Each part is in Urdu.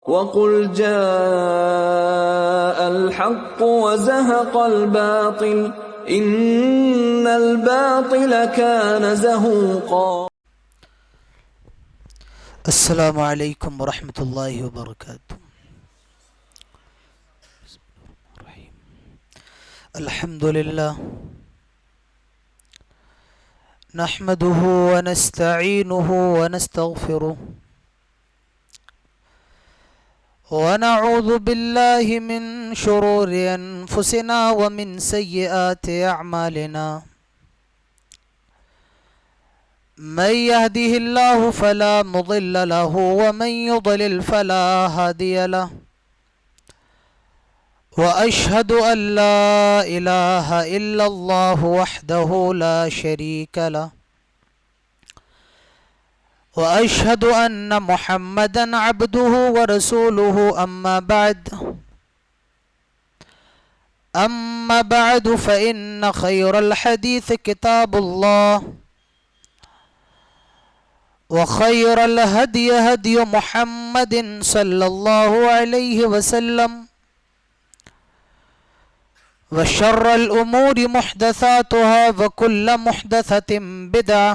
وَقُلْ جَاءَ الْحَقُّ وَزَهَقَ الْبَاطِلُ إِنَّ الْبَاطِلَ كَانَ زَهُوقًا۔ السلام علیکم ورحمۃ اللہ وبرکاتہ۔ الحمد للہ نحمده ونستعینه ونستغفره ونعوذ باللہ من شرور انفسنا ومن سیئات اعمالنا، من يهده الله فلا مضل له ومن يضلل فلا هادي له، وأشهد أن لا إله إلا الله وحده لا شريك له، وأشهد أن محمدا عبده ورسوله، أما بعد فإن خير الحديث كتاب الله، وخير الهدي هدي محمد صلى الله عليه وسلم، وشر الأمور محدثاتها وكل محدثة بدعة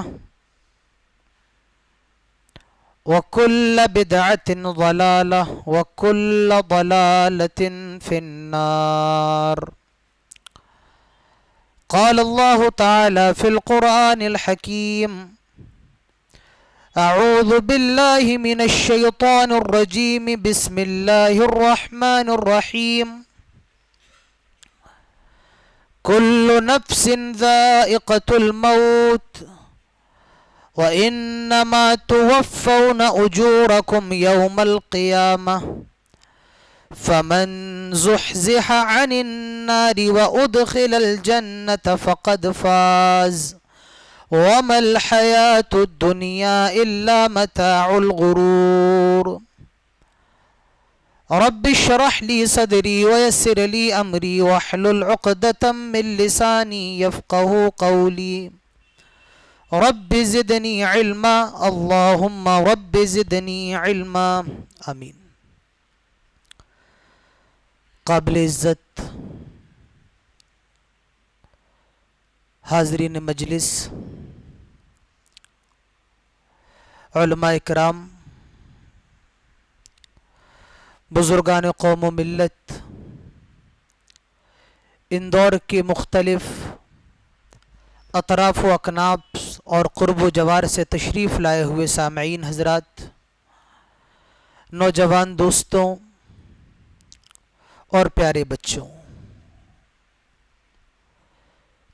وكل بدعة ضلالة وكل ضلالة في النار۔ قال الله تعالى في القرآن الحكيم: أعوذ بالله من الشيطان الرجيم، بسم الله الرحمن الرحيم، كل نفس ذائقة الموت وإنما توفون أجوركم يوم القيامة، فمن زحزح عن النار وأدخل الجنة فقد فاز، وما الحياة الدنيا إلا متاع الغرور۔ رب اشرح لي صدري ويسر لي أمري واحلل عقدة من لساني يفقه قولي، رب زدني علما، اللهم رب زدني علما، آمین۔ قابل عزت حاضرین مجلس، علماء کرام، بزرگان قوم و ملت، اندور کے مختلف اطراف و اکناف اور قرب و جوار سے تشریف لائے ہوئے سامعین حضرات، نوجوان دوستوں اور پیارے بچوں،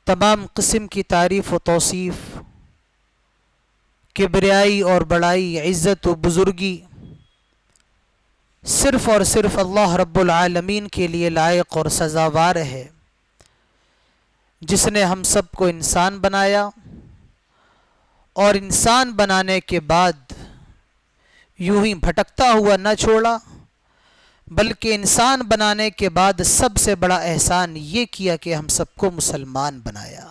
تمام قسم کی تعریف و توصیف، کبریائی اور بڑائی، عزت و بزرگی صرف اور صرف اللہ رب العالمین کے لیے لائق اور سزاوار ہے، جس نے ہم سب کو انسان بنایا اور انسان بنانے کے بعد یوں ہی بھٹکتا ہوا نہ چھوڑا، بلکہ انسان بنانے کے بعد سب سے بڑا احسان یہ کیا کہ ہم سب کو مسلمان بنایا۔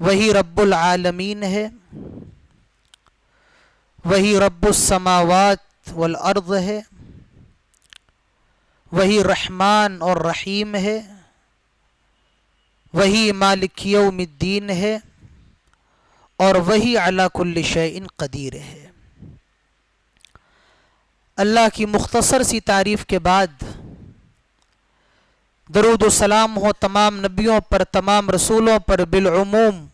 وہی رب العالمین ہے، وہی رب السماوات والارض ہے، وہی رحمان اور رحیم ہے، وہی مالک یوم الدین ہے، اور وہی علی کل شیء قدیر ہے۔ اللہ کی مختصر سی تعریف کے بعد درود و سلام ہو تمام نبیوں پر، تمام رسولوں پر بالعموم،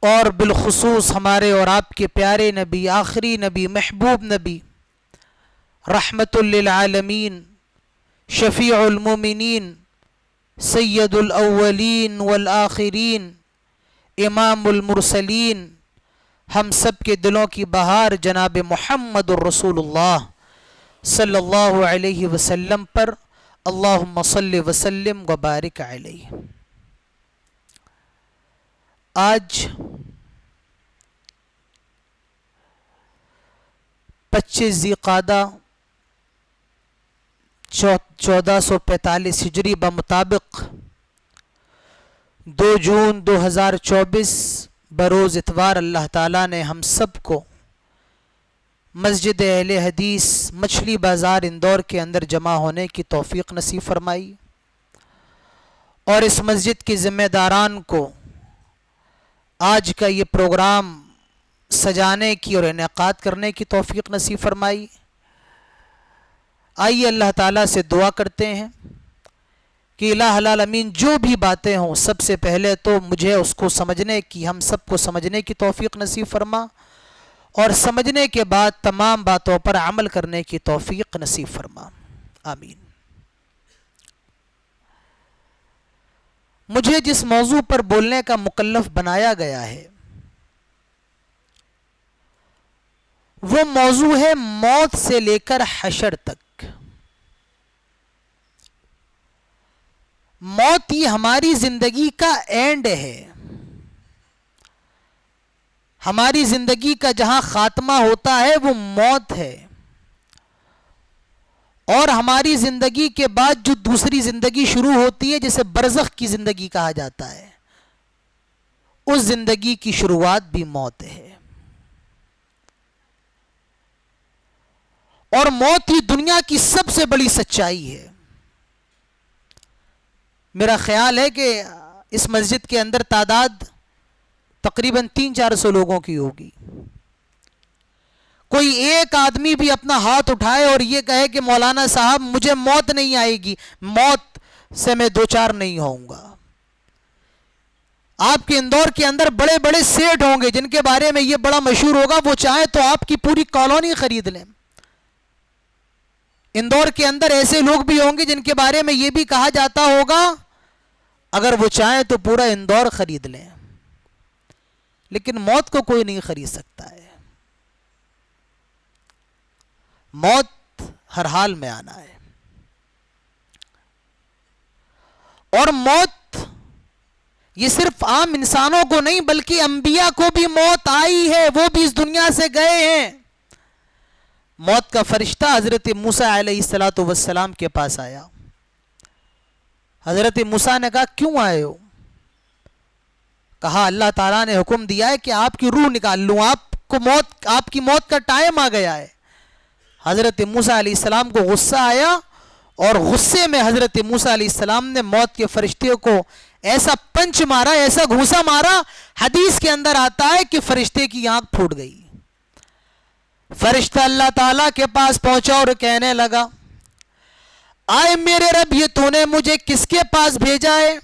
اور بالخصوص ہمارے اور آپ کے پیارے نبی، آخری نبی، محبوب نبی، رحمت للعالمین، شفیع المومنین، سید الاولین والآخرین، امام المرسلین، ہم سب کے دلوں کی بہار جناب محمد الرسول اللہ صلی اللہ علیہ وسلم پر، اللہم صلی وسلم وبارک علیہ۔ آج 25 ذی قعدہ 1445 ہجری بمطابق 2 جون 2024 بروز اتوار اللہ تعالیٰ نے ہم سب کو مسجد اہل حدیث مچھلی بازار اندور کے اندر جمع ہونے کی توفیق نصیب فرمائی، اور اس مسجد کے ذمہ داران کو آج کا یہ پروگرام سجانے کی اور انعقاد کرنے کی توفیق نصیب فرمائی۔ آئیے اللہ تعالیٰ سے دعا کرتے ہیں کہ الہ العالمین جو بھی باتیں ہوں سب سے پہلے تو مجھے اس کو سمجھنے کی، ہم سب کو سمجھنے کی توفیق نصیب فرما، اور سمجھنے کے بعد تمام باتوں پر عمل کرنے کی توفیق نصیب فرما، آمین۔ مجھے جس موضوع پر بولنے کا مکلف بنایا گیا ہے وہ موضوع ہے موت سے لے کر حشر تک۔ موت یہ ہماری زندگی کا اینڈ ہے، ہماری زندگی کا جہاں خاتمہ ہوتا ہے وہ موت ہے، اور ہماری زندگی کے بعد جو دوسری زندگی شروع ہوتی ہے جسے برزخ کی زندگی کہا جاتا ہے، اس زندگی کی شروعات بھی موت ہے۔ اور موت ہی دنیا کی سب سے بڑی سچائی ہے۔ میرا خیال ہے کہ اس مسجد کے اندر تعداد تقریباً 300-400 لوگوں کی ہوگی۔ کوئی ایک آدمی بھی اپنا ہاتھ اٹھائے اور یہ کہے کہ مولانا صاحب مجھے موت نہیں آئے گی، موت سے میں دوچار نہیں ہوں گا۔ آپ کے اندور کے اندر بڑے بڑے سیٹ ہوں گے جن کے بارے میں یہ بڑا مشہور ہوگا، وہ چاہیں تو آپ کی پوری کالونی خرید لیں۔ اندور کے اندر ایسے لوگ بھی ہوں گے جن کے بارے میں یہ بھی کہا جاتا ہوگا اگر وہ چاہیں تو پورا اندور خرید لیں، لیکن موت کو کوئی نہیں خرید سکتا ہے۔ موت ہر حال میں آنا ہے، اور موت یہ صرف عام انسانوں کو نہیں بلکہ انبیاء کو بھی موت آئی ہے، وہ بھی اس دنیا سے گئے ہیں۔ موت کا فرشتہ حضرت موسیٰ علیہ السلام کے پاس آیا۔ حضرت موسیٰ نے کہا کیوں آئے ہو؟ کہا اللہ تعالیٰ نے حکم دیا ہے کہ آپ کی روح نکال لوں، آپ کی موت کا ٹائم آ گیا ہے۔ حضرت موسیٰ علیہ السلام کو غصہ آیا، اور غصے میں حضرت موسیٰ علیہ السلام نے موت کے فرشتے کو ایسا پنچ مارا، ایسا گھوسا مارا، حدیث کے اندر آتا ہے کہ فرشتے کی آنکھ پھوٹ گئی۔ فرشتہ اللہ تعالیٰ کے پاس پہنچا اور کہنے لگا آئے میرے رب، یہ تو نے مجھے کس کے پاس بھیجا ہے؟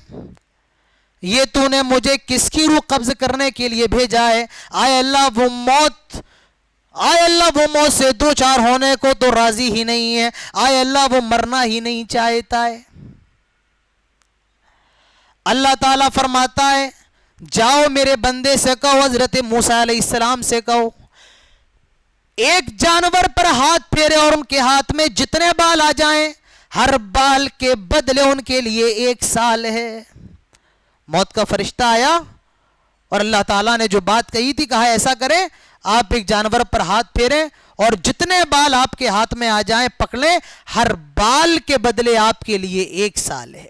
یہ تو نے مجھے کس کی روح قبض کرنے کے لیے بھیجا ہے؟ آئے اللہ وہ موت سے دو چار ہونے کو تو راضی ہی نہیں ہے، آئے اللہ وہ مرنا ہی نہیں چاہتا ہے۔ اللہ تعالیٰ فرماتا ہے جاؤ میرے بندے سے کہو، حضرت موسیٰ علیہ السلام سے کہو ایک جانور پر ہاتھ پھیرے اور ان کے ہاتھ میں جتنے بال آ جائیں ہر بال کے بدلے ان کے لیے 1 سال ہے۔ موت کا فرشتہ آیا اور اللہ تعالیٰ نے جو بات کہی تھی کہا ایسا کریں آپ ایک جانور پر ہاتھ پھیریں اور جتنے بال آپ کے ہاتھ میں آ جائیں پکڑیں، ہر بال کے بدلے آپ کے لیے 1 سال ہے۔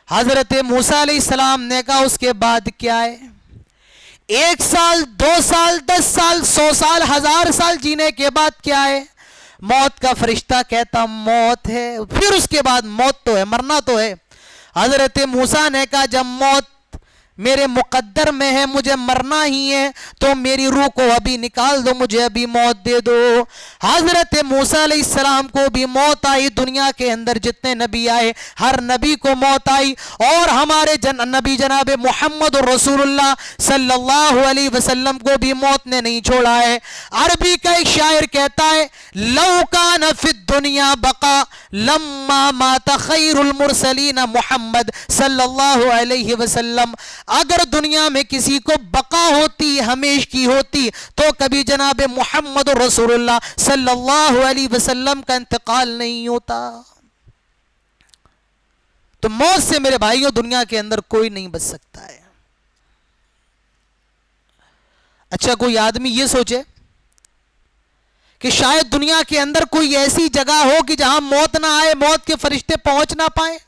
حضرت موسیٰ علیہ السلام نے کہا اس کے بعد کیا ہے؟ 1 سال 2 سال 10 سال 100 سال 1000 سال جینے کے بعد کیا ہے؟ موت کا فرشتہ کہتا موت ہے، پھر اس کے بعد موت تو ہے، مرنا تو ہے۔ حضرت موسیٰ نے کہا جب موت میرے مقدر میں ہے، مجھے مرنا ہی ہے، تو میری روح کو ابھی نکال دو، مجھے ابھی موت دے دو۔ حضرت موسیٰ علیہ السلام کو بھی موت آئی، دنیا کے اندر جتنے نبی آئے ہر نبی کو موت آئی، اور ہمارے نبی جناب محمد رسول اللہ صلی اللہ علیہ وسلم کو بھی موت نے نہیں چھوڑا ہے۔ عربی کا ایک شاعر کہتا ہے لو کان فی الدنیا بقا لما مات خیر المرسلین محمد صلی اللہ علیہ وسلم، اگر دنیا میں کسی کو بقا ہوتی ہمیش کی ہوتی تو کبھی جناب محمد رسول اللہ صلی اللہ علیہ وسلم کا انتقال نہیں ہوتا۔ تو موت سے میرے بھائیوں دنیا کے اندر کوئی نہیں بچ سکتا ہے۔ اچھا کوئی آدمی یہ سوچے کہ شاید دنیا کے اندر کوئی ایسی جگہ ہو کہ جہاں موت نہ آئے، موت کے فرشتے پہنچ نہ پائیں،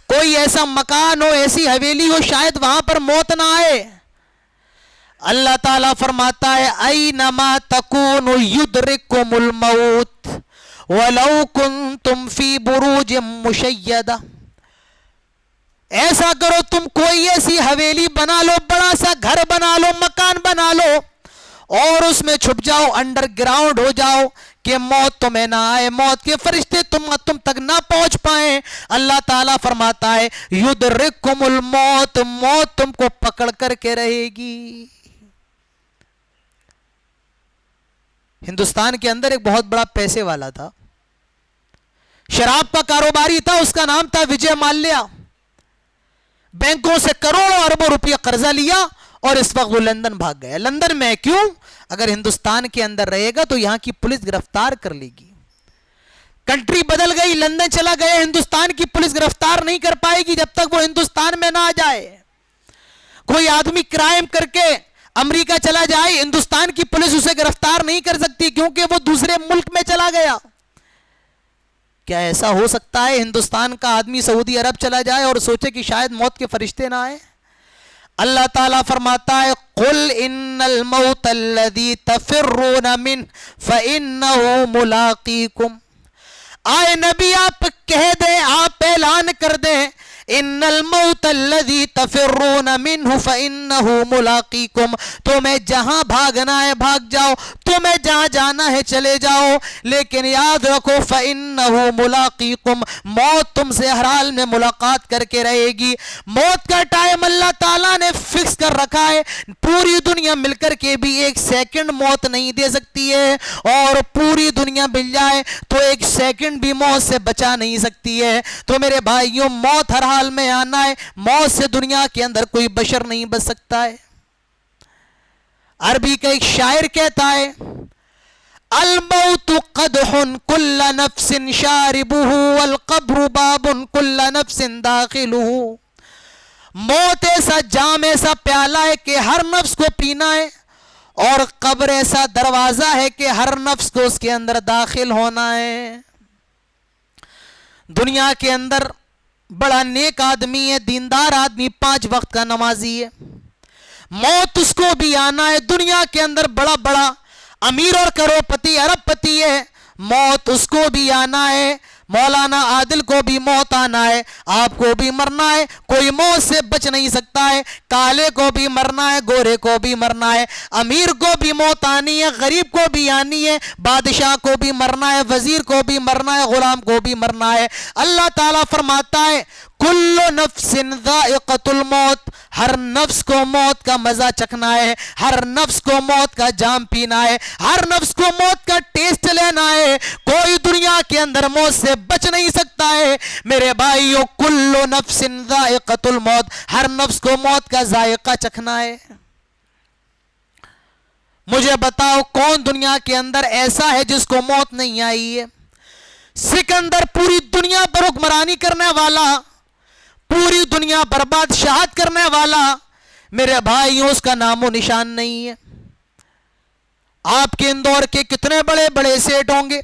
کوئی ایسا مکان ہو، ایسی حویلی ہو شاید وہاں پر موت نہ آئے۔ اللہ تعالیٰ فرماتا ہے اینما تکونوا یدرککم الموت ولو کنتم فی بروج مشیدہ. ایسا کرو تم کوئی ایسی حویلی بنا لو, بڑا سا گھر بنا لو, مکان بنا لو اور اس میں چھپ جاؤ, انڈر گراؤنڈ ہو جاؤ کہ موت تمہیں نہ آئے, موت کے فرشتے تم تک نہ پہنچ پائیں. اللہ تعالیٰ فرماتا ہے یدرککم الموت, موت تم کو پکڑ کر کے رہے گی. ہندوستان کے اندر ایک بہت بڑا پیسے والا تھا, شراب کا کاروباری تھا, اس کا نام تھا وجے مالیہ. بینکوں سے کروڑوں اربوں روپیہ قرضہ لیا اور اس وقت وہ لندن بھاگ گیا. لندن میں کیوں؟ اگر ہندوستان کے اندر رہے گا تو یہاں کی پولیس گرفتار کر لے گی. کنٹری بدل گئی, لندن چلا گیا, ہندوستان کی پولیس گرفتار نہیں کر پائے گی جب تک وہ ہندوستان میں نہ آ جائے. کوئی آدمی کرائم کر کے امریکہ چلا جائے, ہندوستان کی پولیس اسے گرفتار نہیں کر سکتی کیونکہ وہ دوسرے ملک میں چلا گیا. کیا ایسا ہو سکتا ہے ہندوستان کا آدمی سعودی عرب چلا جائے اور سوچے کہ شاید موت کے فرشتے نہ آئے؟ اللہ تعالیٰ فرماتا ہے قل ان الموت الذی تفرون منہ فانہ ملاقیکم. آئے نبی آپ کہہ دیں, آپ اعلان کر دیں ان الموت الذی تفرون منہ فانہ ملاقیکم. تمہیں جہاں بھاگنا ہے بھاگ جاؤ, تمہیں جہاں جانا ہے چلے جاؤ, لیکن یاد رکھو فانہ ملاقیکم, موت تم سے ہر حال میں ملاقات کر کے رہے گی. موت کا ٹائم اللہ تعالیٰ نے فکس کر رکھا ہے. پوری دنیا مل کر کے بھی ایک سیکنڈ موت نہیں دے سکتی ہے, اور پوری دنیا مل جائے تو ایک سیکنڈ بھی موت سے بچا نہیں سکتی ہے. تو میرے بھائیوں, موت ہر حال میں آنا ہے, موت سے دنیا کے اندر کوئی بشر نہیں بچ سکتا ہے. عربی کا ایک شاعر کہتا ہے الموت قدح کل نفس شاربہ والقبر باب کل نفس داخلہ. موت ایسا جام, ایسا پیالہ ہے کہ ہر نفس کو پینا ہے, اور قبر ایسا دروازہ ہے کہ ہر نفس کو اس کے اندر داخل ہونا ہے. دنیا کے اندر بڑا نیک آدمی ہے, دیندار آدمی, 5 وقت کا نمازی ہے, موت اس کو بھی آنا ہے. دنیا کے اندر بڑا بڑا امیر اور کروڑپتی ارب پتی ہے, موت اس کو بھی آنا ہے. مولانا عادل کو بھی موت آنا ہے, آپ کو بھی مرنا ہے, کوئی موت سے بچ نہیں سکتا ہے. کالے کو بھی مرنا ہے, گورے کو بھی مرنا ہے, امیر کو بھی موت آنی ہے, غریب کو بھی آنی ہے, بادشاہ کو بھی مرنا ہے, وزیر کو بھی مرنا ہے, غلام کو بھی مرنا ہے. اللہ تعالیٰ فرماتا ہے کل نفس ذائقۃ الموت, ہر نفس کو موت کا مزہ چکھنا ہے, ہر نفس کو موت کا جام پینا ہے, ہر نفس کو موت کا ٹیسٹ لینا ہے. کوئی دنیا کے اندر موت سے بچ نہیں سکتا ہے. میرے بھائیوں, کل نفس ذائقۃ الموت, ہر نفس کو موت کا ذائقہ چکھنا ہے. مجھے بتاؤ کون دنیا کے اندر ایسا ہے جس کو موت نہیں آئی ہے؟ سکندر پوری دنیا پر حکمرانی کرنے والا, پوری دنیا پر بادشاہت کرنے والا, میرے بھائیوں اس کا نام و نشان نہیں ہے. آپ کے اندور کے کتنے بڑے بڑے سیٹ ہوں گے,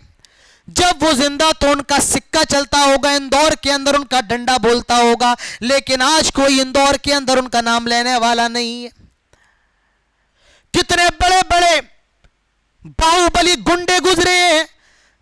جب وہ زندہ تو ان کا سکہ چلتا ہوگا, اندور کے اندر ان کا ڈنڈا بولتا ہوگا, لیکن آج کوئی اندور کے اندر ان کا نام لینے والا نہیں ہے. کتنے بڑے بڑے باہوبلی گنڈے گزرے ہیں,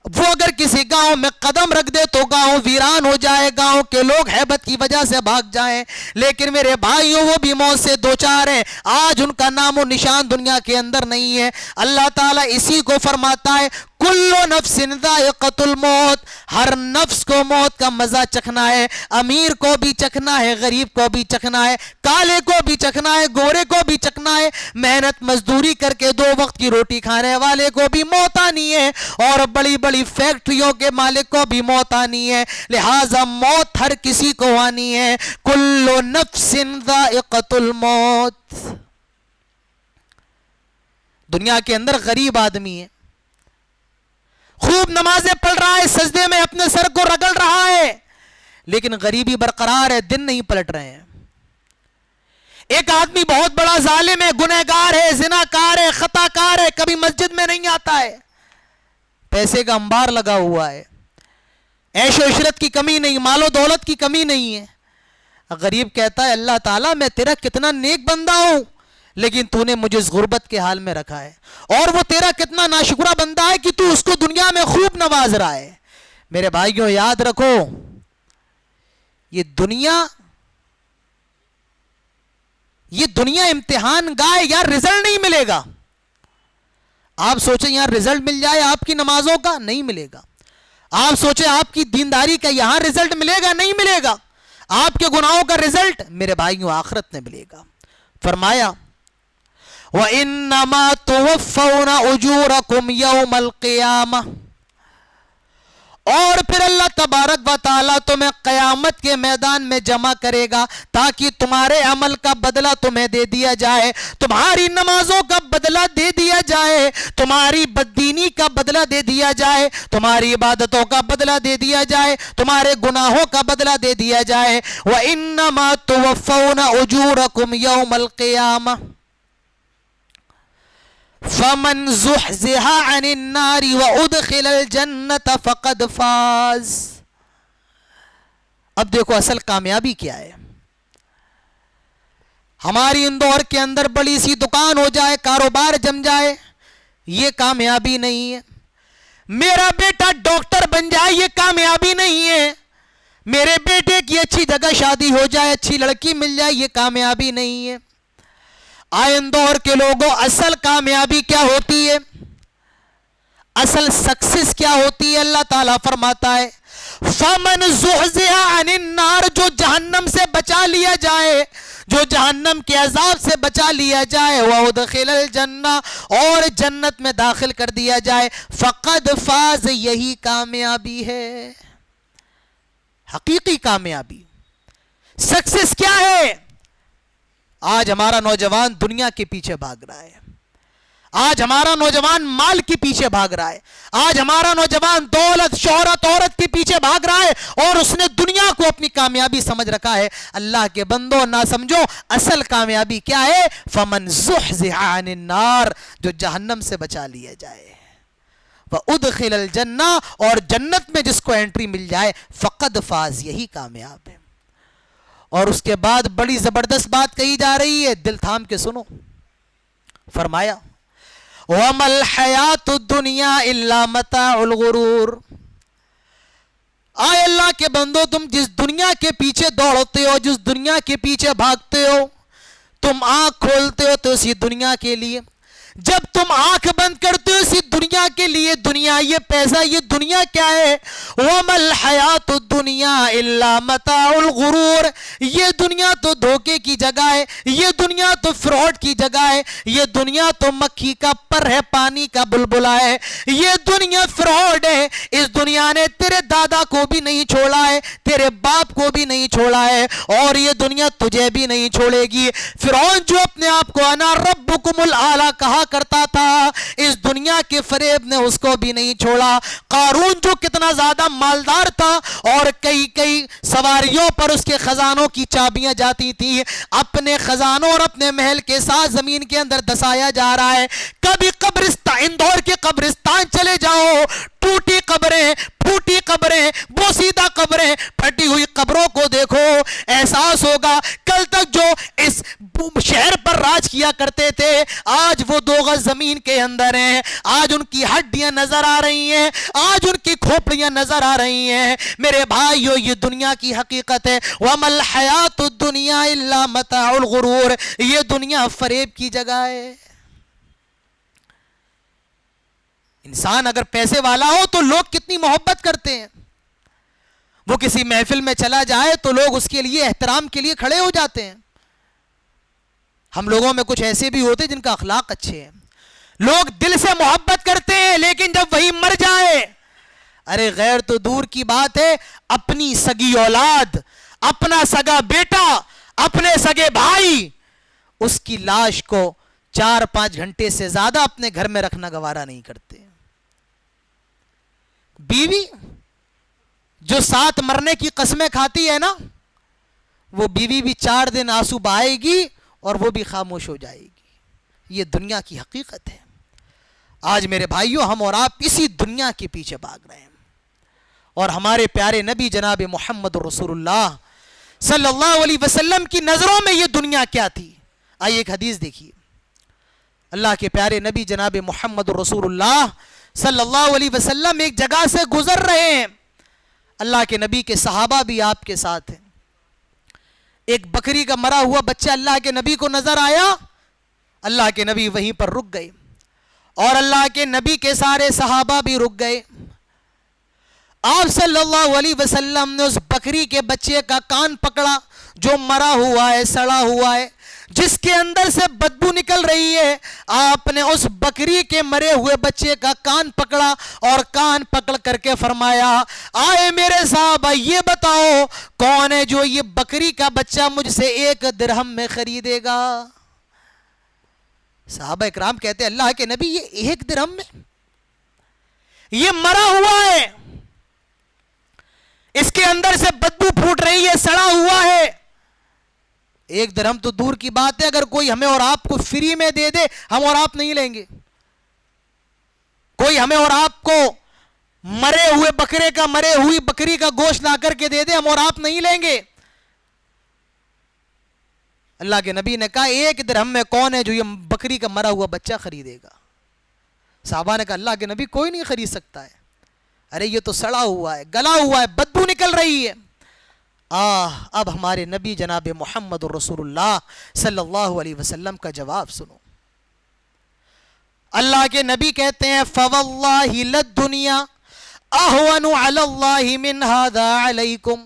وہ اگر کسی گاؤں میں قدم رکھ دے تو گاؤں ویران ہو جائے, گاؤں کے لوگ ہیبت کی وجہ سے بھاگ جائیں, لیکن میرے بھائیوں وہ بھی موت سے دوچار ہیں. آج ان کا نام و نشان دنیا کے اندر نہیں ہے. اللہ تعالیٰ اسی کو فرماتا ہے کل نفس ذائقۃ الموت, ہر نفس کو موت کا مزہ چکھنا ہے. امیر کو بھی چکھنا ہے, غریب کو بھی چکھنا ہے, کالے کو بھی چکھنا ہے, گورے کو بھی چکھنا ہے, محنت مزدوری کر کے 2 وقت کی روٹی کھانے والے کو بھی موت آنی ہے, اور بڑی بڑی فیکٹریوں کے مالک کو بھی موت آنی ہے. لہذا موت ہر کسی کو آنی ہے. کل نفس ذائقۃ الموت. دنیا کے اندر غریب آدمی ہے, خوب نمازیں پڑھ رہا ہے, سجدے میں اپنے سر کو رگڑ رہا ہے, لیکن غریبی برقرار ہے, دن نہیں پلٹ رہے ہیں. ایک آدمی بہت بڑا ظالم ہے, گنہگار ہے, زناکار ہے, خطا کار ہے, کبھی مسجد میں نہیں آتا ہے, پیسے کا انبار لگا ہوا ہے, عیش و عشرت کی کمی نہیں, مال و دولت کی کمی نہیں ہے. غریب کہتا ہے اللہ تعالیٰ میں تیرا کتنا نیک بندہ ہوں, لیکن تو نے مجھے اس غربت کے حال میں رکھا ہے، اور وہ تیرا کتنا ناشکرہ بندہ ہے کہ تو اس کو دنیا میں خوب نواز رہا ہے۔ میرے بھائیوں یاد رکھو، یہ دنیا امتحان گاہ ہے، یار رزلٹ نہیں ملے گا۔ آپ سوچیں یہاں رزلٹ مل جائے آپ کی نمازوں کا، نہیں ملے گا۔ آپ سوچیں آپ کی دینداری کا یہاں رزلٹ ملے گا، نہیں ملے گا۔ آپ کے گناہوں کا رزلٹ میرے بھائیوں آخرت میں ملے گا۔ فرمایا وَإِنَّمَا تُوَفَّوْنَ أُجُورَكُمْ يَوْمَ الْقِيَامَةِ، اور پھر اللہ تبارک و تعالیٰ تمہیں قیامت کے میدان میں جمع کرے گا تاکہ تمہارے عمل کا بدلہ تمہیں دے دیا جائے، تمہاری نمازوں کا بدلہ دے دیا جائے، تمہاری بددینی کا بدلہ دے دیا جائے، تمہاری عبادتوں کا بدلہ دے دیا جائے، تمہارے گناہوں کا بدلہ دے دیا جائے۔ وَإِنَّمَا تُوَفَّوْنَ أُجُورَكُمْ يَوْمَ الْقِيَامَةِ فَمَنْ زُحْزِحَ عَنِ النَّارِ وَأُدْخِلَ الْجَنَّةَ فَقَدْ فَازَ۔ اب دیکھو اصل کامیابی کیا ہے۔ ہماری اندور کے اندر بڑی سی دکان ہو جائے، کاروبار جم جائے، یہ کامیابی نہیں ہے۔ میرا بیٹا ڈاکٹر بن جائے، یہ کامیابی نہیں ہے۔ میرے بیٹے کی اچھی جگہ شادی ہو جائے، اچھی لڑکی مل جائے، یہ کامیابی نہیں ہے۔ آئین دور کے لوگوں، اصل کامیابی کیا ہوتی ہے؟ اصل سکسس کیا ہوتی ہے؟ اللہ تعالیٰ فرماتا ہے فَمَنْ زُحْزِحَ عَنِ النَّارِ، جو جہنم سے بچا لیا جائے، جو جہنم کے عذاب سے بچا لیا جائے، وَأُدْخِلَ الْجَنَّةَ، اور جنت میں داخل کر دیا جائے، فَقَدْ فَازَ، یہی کامیابی ہے، حقیقی کامیابی۔ سکسس کیا ہے؟ آج ہمارا نوجوان دنیا کے پیچھے بھاگ رہا ہے، آج ہمارا نوجوان مال کے پیچھے بھاگ رہا ہے، آج ہمارا نوجوان دولت، شہرت، عورت کے پیچھے بھاگ رہا ہے، اور اس نے دنیا کو اپنی کامیابی سمجھ رکھا ہے۔ اللہ کے بندوں نہ سمجھو، اصل کامیابی کیا ہے؟ فَمَنْ زُحْزِحَ عَنِ النَّارِ، جو جہنم سے بچا لیا جائے، وَأُدْخِلَ الْجَنَّةَ، اور جنت میں جس کو انٹری مل جائے، فَقَدْ فَازَ، یہی کامیاب ہے۔ اور اس کے بعد بڑی زبردست بات کہی جا رہی ہے، دل تھام کے سنو۔ فرمایا وَمَا الْحَيَاةُ الدُّنْيَا إِلَّا مَتَاعُ الْغُرُورِ، آئے اللہ کے بندو، تم جس دنیا کے پیچھے دوڑتے ہو، جس دنیا کے پیچھے بھاگتے ہو، تم آنکھ کھولتے ہو تو اسی دنیا کے لیے، جب تم آنکھ بند کرتے ہو اسی دنیا کے لیے۔ دنیا، یہ پیسہ، یہ دنیا کیا ہے؟ وَمَا الْحَيَاةُ الدُّنْيَا إِلَّا مَتَاعُ الْغُرُورِ، یہ دنیا تو دھوکے کی جگہ ہے، یہ دنیا تو فراڈ کی جگہ ہے، یہ دنیا تو مکھی کا پر ہے، پانی کا بلبلا ہے، یہ دنیا فراڈ ہے۔ اس دنیا نے تیرے دادا کو بھی نہیں چھوڑا ہے، تیرے باپ کو بھی نہیں چھوڑا ہے، اور یہ دنیا تجھے بھی نہیں چھوڑے گی۔ فرعون جو اپنے آپ کو انا ربکم الاعلی کہا کرتا تھا، اس دنیا کے فریب نے اس کو بھی نہیں چھوڑا۔ قارون جو کتنا زیادہ مالدار تھا، اور کئی سواریوں پر اس کے خزانوں کی چابیاں جاتی تھی، اپنے خزانوں اور اپنے محل کے ساتھ زمین کے اندر دسایا جا رہا ہے۔ کبھی قبرستان، اندور کے قبرستان چلے جاؤ، ٹوٹی قبریں، پھوٹی قبریں، بوسیدہ قبریں، پھٹی ہوئی قبروں کو دیکھو، احساس ہوگا کل تک جو اس شہر پر راج کیا کرتے تھے، آج وہ 2 گز زمین کے اندر ہیں، آج ان کی ہڈیاں نظر آ رہی ہیں، آج ان کی کھوپڑیاں نظر آ رہی ہیں۔ میرے بھائیو، یہ دنیا کی حقیقت ہے۔ وَمَا الْحَيَاةُ الدُّنْيَا إِلَّا مَتَاعُ الْغُرُورِ، یہ دنیا فریب کی جگہ ہے۔ انسان اگر پیسے والا ہو تو لوگ کتنی محبت کرتے ہیں، وہ کسی محفل میں چلا جائے تو لوگ اس کے لیے احترام کے لیے کھڑے ہو جاتے ہیں۔ ہم لوگوں میں کچھ ایسے بھی ہوتے جن کا اخلاق اچھے ہیں، لوگ دل سے محبت کرتے ہیں، لیکن جب وہی مر جائے، ارے غیر تو دور کی بات ہے، اپنی سگی اولاد، اپنا سگا بیٹا، اپنے سگے بھائی، اس کی لاش کو 4-5 گھنٹے سے زیادہ اپنے گھر میں رکھنا گوارا نہیں کرتے۔ بیوی جو ساتھ مرنے کی قسمیں کھاتی ہے نا، وہ بیوی بھی 4 دن آنسو بہائے گی اور وہ بھی خاموش ہو جائے گی۔ یہ دنیا کی حقیقت ہے۔ آج میرے بھائیوں، ہم اور آپ اسی دنیا کے پیچھے بھاگ رہے ہیں، اور ہمارے پیارے نبی جناب محمد رسول اللہ صلی اللہ علیہ وسلم کی نظروں میں یہ دنیا کیا تھی؟ آئیے ایک حدیث دیکھیے۔ اللہ کے پیارے نبی جناب محمد رسول اللہ صلی اللہ علیہ وسلم ایک جگہ سے گزر رہے ہیں، اللہ کے نبی کے صحابہ بھی آپ کے ساتھ ہیں. ایک بکری کا مرا ہوا بچہ اللہ کے نبی کو نظر آیا، اللہ کے نبی وہیں پر رک گئے اور اللہ کے نبی کے سارے صحابہ بھی رک گئے. آپ صلی اللہ علیہ وسلم نے اس بکری کے بچے کا کان پکڑا جو مرا ہوا ہے، سڑا ہوا ہے، جس کے اندر سے بدبو نکل رہی ہے. آپ نے اس بکری کے مرے ہوئے بچے کا کان پکڑا اور کان پکڑ کر کے فرمایا، آئے میرے صحابہ یہ بتاؤ کون ہے جو یہ بکری کا بچہ مجھ سے 1 درہم میں خریدے گا؟ صحابہ اکرام کہتے ہیں اللہ کے نبی یہ 1 درہم میں؟ یہ مرا ہوا ہے، اس کے اندر سے بدبو پھوٹ رہی ہے، سڑا ہوا ہے. 1 درہم تو دور کی بات ہے، اگر کوئی ہمیں اور آپ کو فری میں دے دے ہم اور آپ نہیں لیں گے. کوئی ہمیں اور آپ کو مرے ہوئے بکرے کا، مرے ہوئی بکری کا گوشت لا کر کے دے دے ہم اور آپ نہیں لیں گے. اللہ کے نبی نے کہا 1 درہم میں کون ہے جو یہ بکری کا مرا ہوا بچہ خریدے گا؟ صحابہ نے کہا اللہ کے نبی کوئی نہیں خرید سکتا ہے. ارے یہ تو سڑا ہوا ہے، گلا ہوا ہے، بدبو نکل رہی ہے. اب ہمارے نبی جناب محمد رسول اللہ صلی اللہ علیہ وسلم کا جواب سنو. اللہ کے نبی کہتے ہیں فواللہ للدنیا اہون علی اللہ من ھذا علیکم.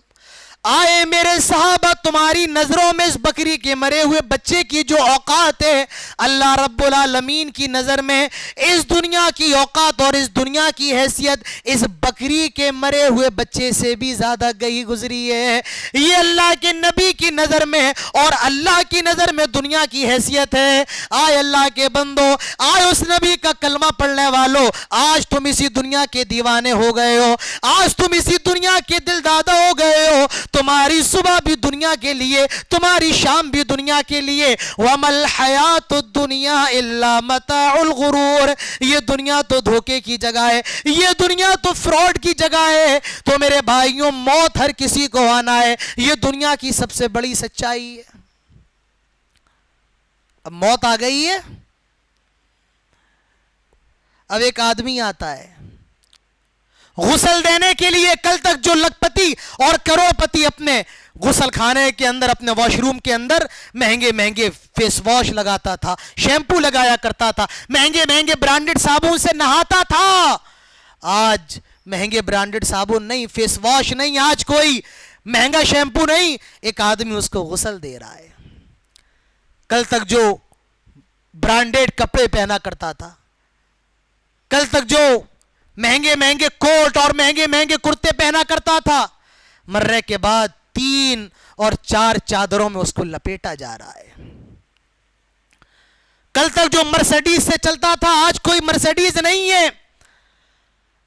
آئے میرے صحابہ تمہاری نظروں میں اس بکری کے مرے ہوئے بچے کی جو اوقات ہے، اللہ رب العالمین کی نظر میں اس دنیا کی اوقات اور اس دنیا کی حیثیت اس بکری کے مرے ہوئے بچے سے بھی زیادہ گئی گزری ہے. یہ اللہ کے نبی کی نظر میں اور اللہ کی نظر میں دنیا کی حیثیت ہے. آئے اللہ کے بندو، آئے اس نبی کا کلمہ پڑھنے والو، آج تم اسی دنیا کے دیوانے ہو گئے ہو، آج تم اسی دنیا کے دل دادا ہو گئے ہو. تمہاری صبح بھی دنیا کے لیے، تمہاری شام بھی دنیا کے لیے. وَمَا الْحَيَاةُ الدُّنْيَا إِلَّا مَتَاعُ الْغُرُورِ. یہ دنیا تو دھوکے کی جگہ ہے، یہ دنیا تو فراڈ کی جگہ ہے. تو میرے بھائیوں موت ہر کسی کو آنا ہے، یہ دنیا کی سب سے بڑی سچائی ہے. اب موت آ گئی ہے، اب ایک آدمی آتا ہے غسل دینے کے لیے. کل تک جو لکھپتی اور کروڑپتی اپنے غسل خانے کے اندر، اپنے واش روم کے اندر مہنگے مہنگے فیس واش لگاتا تھا، شیمپو لگایا کرتا تھا، مہنگے مہنگے برانڈڈ صابن سے نہاتا تھا، آج مہنگے برانڈڈ صابن نہیں، فیس واش نہیں، آج کوئی مہنگا شیمپو نہیں، ایک آدمی اس کو غسل دے رہا ہے. کل تک جو برانڈڈ کپڑے پہنا کرتا تھا، کل تک جو مہنگے مہنگے کوٹ اور مہنگے مہنگے کرتے پہنا کرتا تھا، مرنے کے بعد 3 اور 4 چادروں میں اس کو لپیٹا جا رہا ہے. کل تک جو مرسیڈیز سے چلتا تھا، آج کوئی مرسیڈیز نہیں ہے،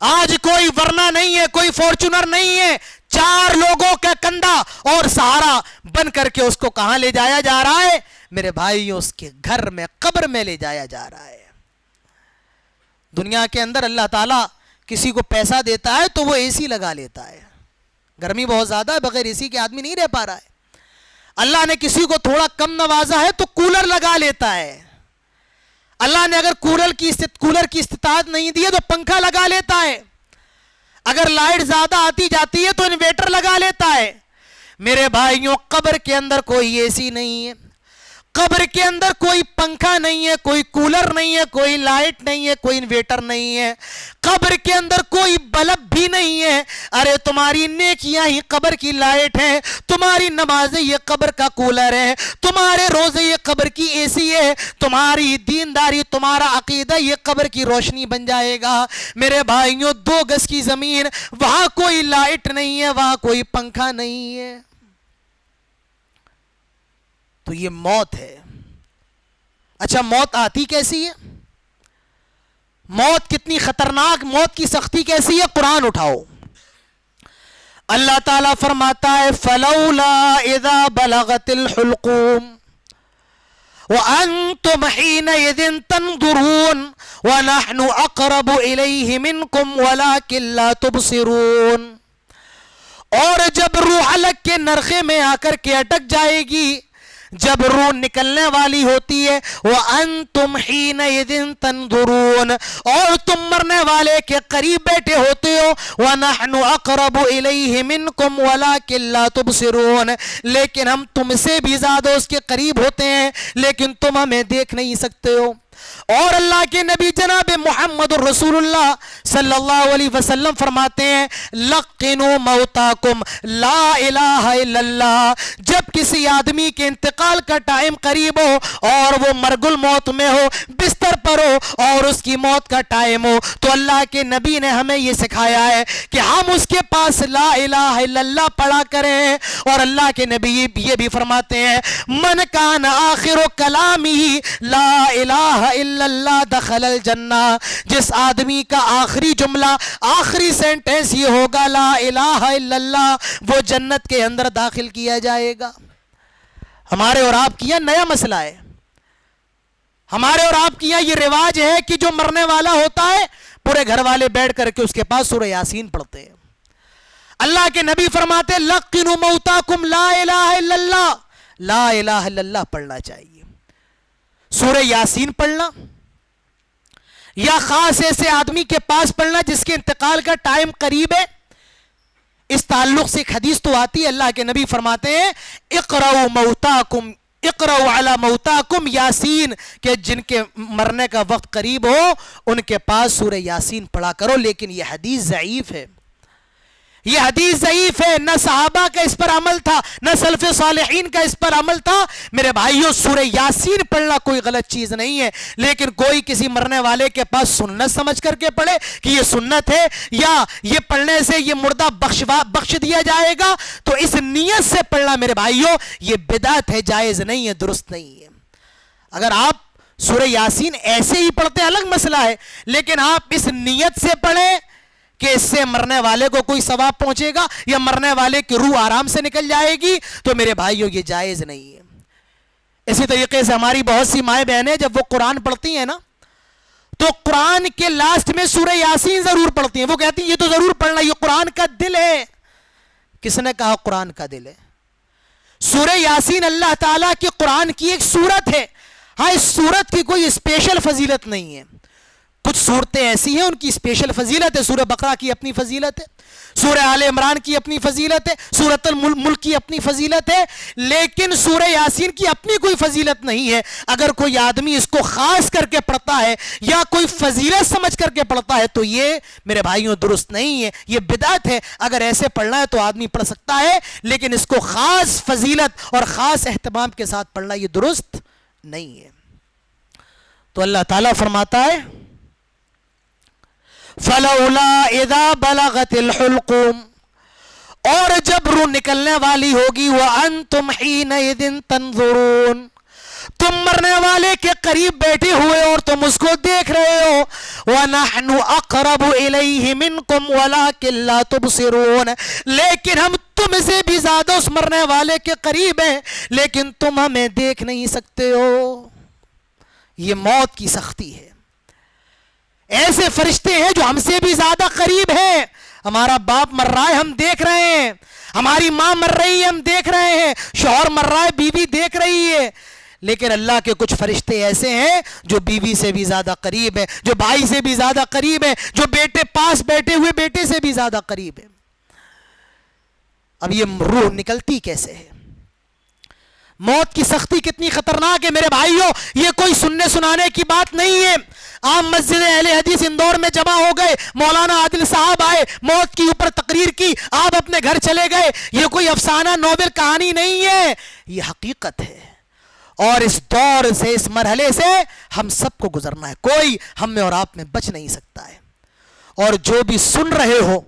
آج کوئی ورنا نہیں ہے، کوئی فارچونر نہیں ہے. 4 لوگوں کا کندھا اور سہارا بن کر کے اس کو کہاں لے جایا جا رہا ہے میرے بھائیوں؟ اس کے گھر میں، قبر میں لے جایا جا رہا ہے. دنیا کے اندر اللہ تعالیٰ کسی کو پیسہ دیتا ہے تو وہ اے سی لگا لیتا ہے. گرمی بہت زیادہ ہے، بغیر اے سی کے آدمی نہیں رہ پا رہا ہے. اللہ نے کسی کو تھوڑا کم نوازا ہے تو کولر لگا لیتا ہے. اللہ نے اگر کولر کی استطاعت نہیں دی ہے تو پنکھا لگا لیتا ہے. اگر لائٹ زیادہ آتی جاتی ہے تو انویٹر لگا لیتا ہے. میرے بھائیوں قبر کے اندر کوئی اے سی نہیں ہے، قبر کے اندر کوئی پنکھا نہیں ہے، کوئی کولر نہیں ہے، کوئی لائٹ نہیں ہے، کوئی انویٹر نہیں ہے، قبر کے اندر کوئی بلب بھی نہیں ہے. ارے تمہاری نیکیاں ہی قبر کی لائٹ ہیں، تمہاری نمازیں یہ قبر کا کولر ہے، تمہارے روزے یہ قبر کی اے سی ہے، تمہاری دینداری، تمہارا عقیدہ یہ قبر کی روشنی بن جائے گا. میرے بھائیوں 2 گز کی زمین، وہاں کوئی لائٹ نہیں ہے، وہاں کوئی پنکھا نہیں ہے. تو یہ موت ہے. اچھا موت آتی کیسی ہے؟ موت کتنی خطرناک، موت کی سختی کیسی ہے؟ قرآن اٹھاؤ. اللہ تعالیٰ فرماتا ہے فَلَوْلَا إِذَا بَلَغَتِ الْحُلْقُومَ وَأَنْتُمْ حِينَئِذٍ تَنْظُرُونَ وَنَحْنُ أَقْرَبُ إِلَيْهِ مِنْكُمْ وَلَكِنْ لَا تُبْصِرُونَ. اور جب روح حلق کے نرخے میں آ کر کے اٹک جائے گی، جب روح نکلنے والی ہوتی ہے وَأَنْتُمْ حِينَئِذٍ تَنْظُرُونَ اور تم مرنے والے کے قریب بیٹھے ہوتے ہو وَنَحْنُ أَقْرَبُ إِلَيْهِ مِنْكُمْ وَلَكِنْ لَا تُبْصِرُونَ لیکن ہم تم سے بھی زیادہ اس کے قریب ہوتے ہیں لیکن تم ہمیں دیکھ نہیں سکتے ہو. اور اللہ کے نبی جناب محمد رسول اللہ صلی اللہ علیہ وسلم فرماتے ہیں لقنوا موتاکم لا الہ الا اللہ. جب کسی آدمی کے انتقال کا ٹائم قریب ہو اور وہ مرگ الموت میں ہو, بستر پر ہو اور اس کی موت کا ٹائم ہو, تو اللہ کے نبی نے ہمیں یہ سکھایا ہے کہ ہم اس کے پاس لا الہ الا اللہ پڑھا کریں. اور اللہ کے نبی یہ بھی فرماتے ہیں من کان آخر کلامی لا الہ الا اللہ دخل الجنہ. جس آدمی کا آخری جملہ آخری سینٹنس یہ ہوگا لا الہ الا اللہ, وہ جنت کے اندر داخل کیا جائے گا. ہمارے اور آپ کی یہ نیا مسئلہ ہے. ہمارے اور آپ کی یہ رواج ہے کہ جو مرنے والا ہوتا ہے پورے گھر والے بیٹھ کر کے اس کے پاس سورہ یاسین پڑھتے ہیں. اللہ کے نبی فرماتے لقنوا موتاکم لا الہ الا اللہ, لا الہ الا اللہ پڑھنا چاہیے. سورہ یاسین پڑھنا یا خاص ایسے آدمی کے پاس پڑھنا جس کے انتقال کا ٹائم قریب ہے. اس تعلق سے ایک حدیث تو آتی ہے, اللہ کے نبی فرماتے ہیں اقرؤوا موتاکم اقرؤوا علی موتاکم یاسین, کہ جن کے مرنے کا وقت قریب ہو ان کے پاس سورہ یاسین پڑھا کرو. لیکن یہ حدیث ضعیف ہے, یہ حدیث ضعیف ہے. نہ صحابہ کا اس پر عمل تھا, نہ سلف صالحین کا اس پر عمل تھا. میرے بھائیوں سورہ یاسین پڑھنا کوئی غلط چیز نہیں ہے, لیکن کوئی کسی مرنے والے کے پاس سنت سمجھ کر کے پڑھے کہ یہ سنت ہے یا یہ پڑھنے سے یہ مردہ بخش دیا جائے گا, تو اس نیت سے پڑھنا میرے بھائیوں یہ بدعت ہے, جائز نہیں ہے, درست نہیں ہے. اگر آپ سورہ یاسین ایسے ہی پڑھتے ہیں الگ مسئلہ ہے, لیکن آپ اس نیت سے پڑھیں کہ اس سے مرنے والے کو کوئی ثواب پہنچے گا یا مرنے والے کی روح آرام سے نکل جائے گی, تو میرے بھائیوں یہ جائز نہیں ہے. اسی طریقے سے ہماری بہت سی مائیں بہنیں جب وہ قرآن پڑھتی ہیں نا, تو قرآن کے لاسٹ میں سورہ یاسین ضرور پڑھتی ہیں. وہ کہتی ہیں یہ تو ضرور پڑھنا, یہ قرآن کا دل ہے. کس نے کہا قرآن کا دل ہے؟ سورہ یاسین اللہ تعالیٰ کی قرآن کی ایک سورت ہے. ہاں اس سورت کی کوئی اسپیشل فضیلت نہیں ہے. کچھ صورتیں ایسی ہیں ان کی اسپیشل فضیلت ہے. سورہ بقرہ کی اپنی فضیلت ہے, سورہ آل عمران کی اپنی فضیلت ہے, سورۃ الملک کی اپنی فضیلت ہے, لیکن سورہ یاسین کی اپنی کوئی فضیلت نہیں ہے. اگر کوئی آدمی اس کو خاص کر کے پڑھتا ہے یا کوئی فضیلت سمجھ کر کے پڑھتا ہے تو یہ میرے بھائیوں درست نہیں ہے, یہ بدعت ہے. اگر ایسے پڑھنا ہے تو آدمی پڑھ سکتا ہے, لیکن اس کو خاص فضیلت اور خاص اہتمام کے ساتھ پڑھنا یہ درست نہیں ہے. تو اللہ تعالیٰ فرماتا ہے فَلَوْلَا إِذَا بَلَغَتِ الْحُلْقُومَ, اور جب روح نکلنے والی ہوگی وَأَنْتُمْ حِينَئِذٍ تَنْظُرُونَ, تم مرنے والے کے قریب بیٹھے ہوئے اور تم اس کو دیکھ رہے ہو, وَنَحْنُ أَقْرَبُ إِلَيْهِ مِنْكُمْ وَلَكِنْ لَا تُبْصِرُونَ, لیکن ہم تم سے بھی زیادہ اس مرنے والے کے قریب ہیں لیکن تم ہمیں دیکھ نہیں سکتے ہو. یہ موت کی سختی ہے. ایسے فرشتے ہیں جو ہم سے بھی زیادہ قریب ہیں. ہمارا باپ مر رہا ہے ہم دیکھ رہے ہیں, ہماری ماں مر رہی ہے ہم دیکھ رہے ہیں, شوہر مر رہا ہے بیوی دیکھ رہی ہے. لیکن اللہ کے کچھ فرشتے ایسے ہیں جو بیوی سے بھی زیادہ قریب ہیں, جو بھائی سے بھی زیادہ قریب ہیں, جو بیٹے پاس بیٹھے ہوئے بیٹے سے بھی زیادہ قریب ہیں. اب یہ روح نکلتی کیسے ہے؟ موت کی سختی کتنی خطرناک ہے میرے بھائیوں, یہ کوئی سننے سنانے کی بات نہیں ہے. آپ مسجد اہل حدیث اندور میں جمع ہو گئے, مولانا عادل صاحب آئے, موت کی اوپر تقریر کی, آپ اپنے گھر چلے گئے. یہ کوئی افسانہ ناول کہانی نہیں ہے, یہ حقیقت ہے. اور اس دور سے, اس مرحلے سے ہم سب کو گزرنا ہے, کوئی ہم میں اور آپ میں بچ نہیں سکتا ہے. اور جو بھی سن رہے ہو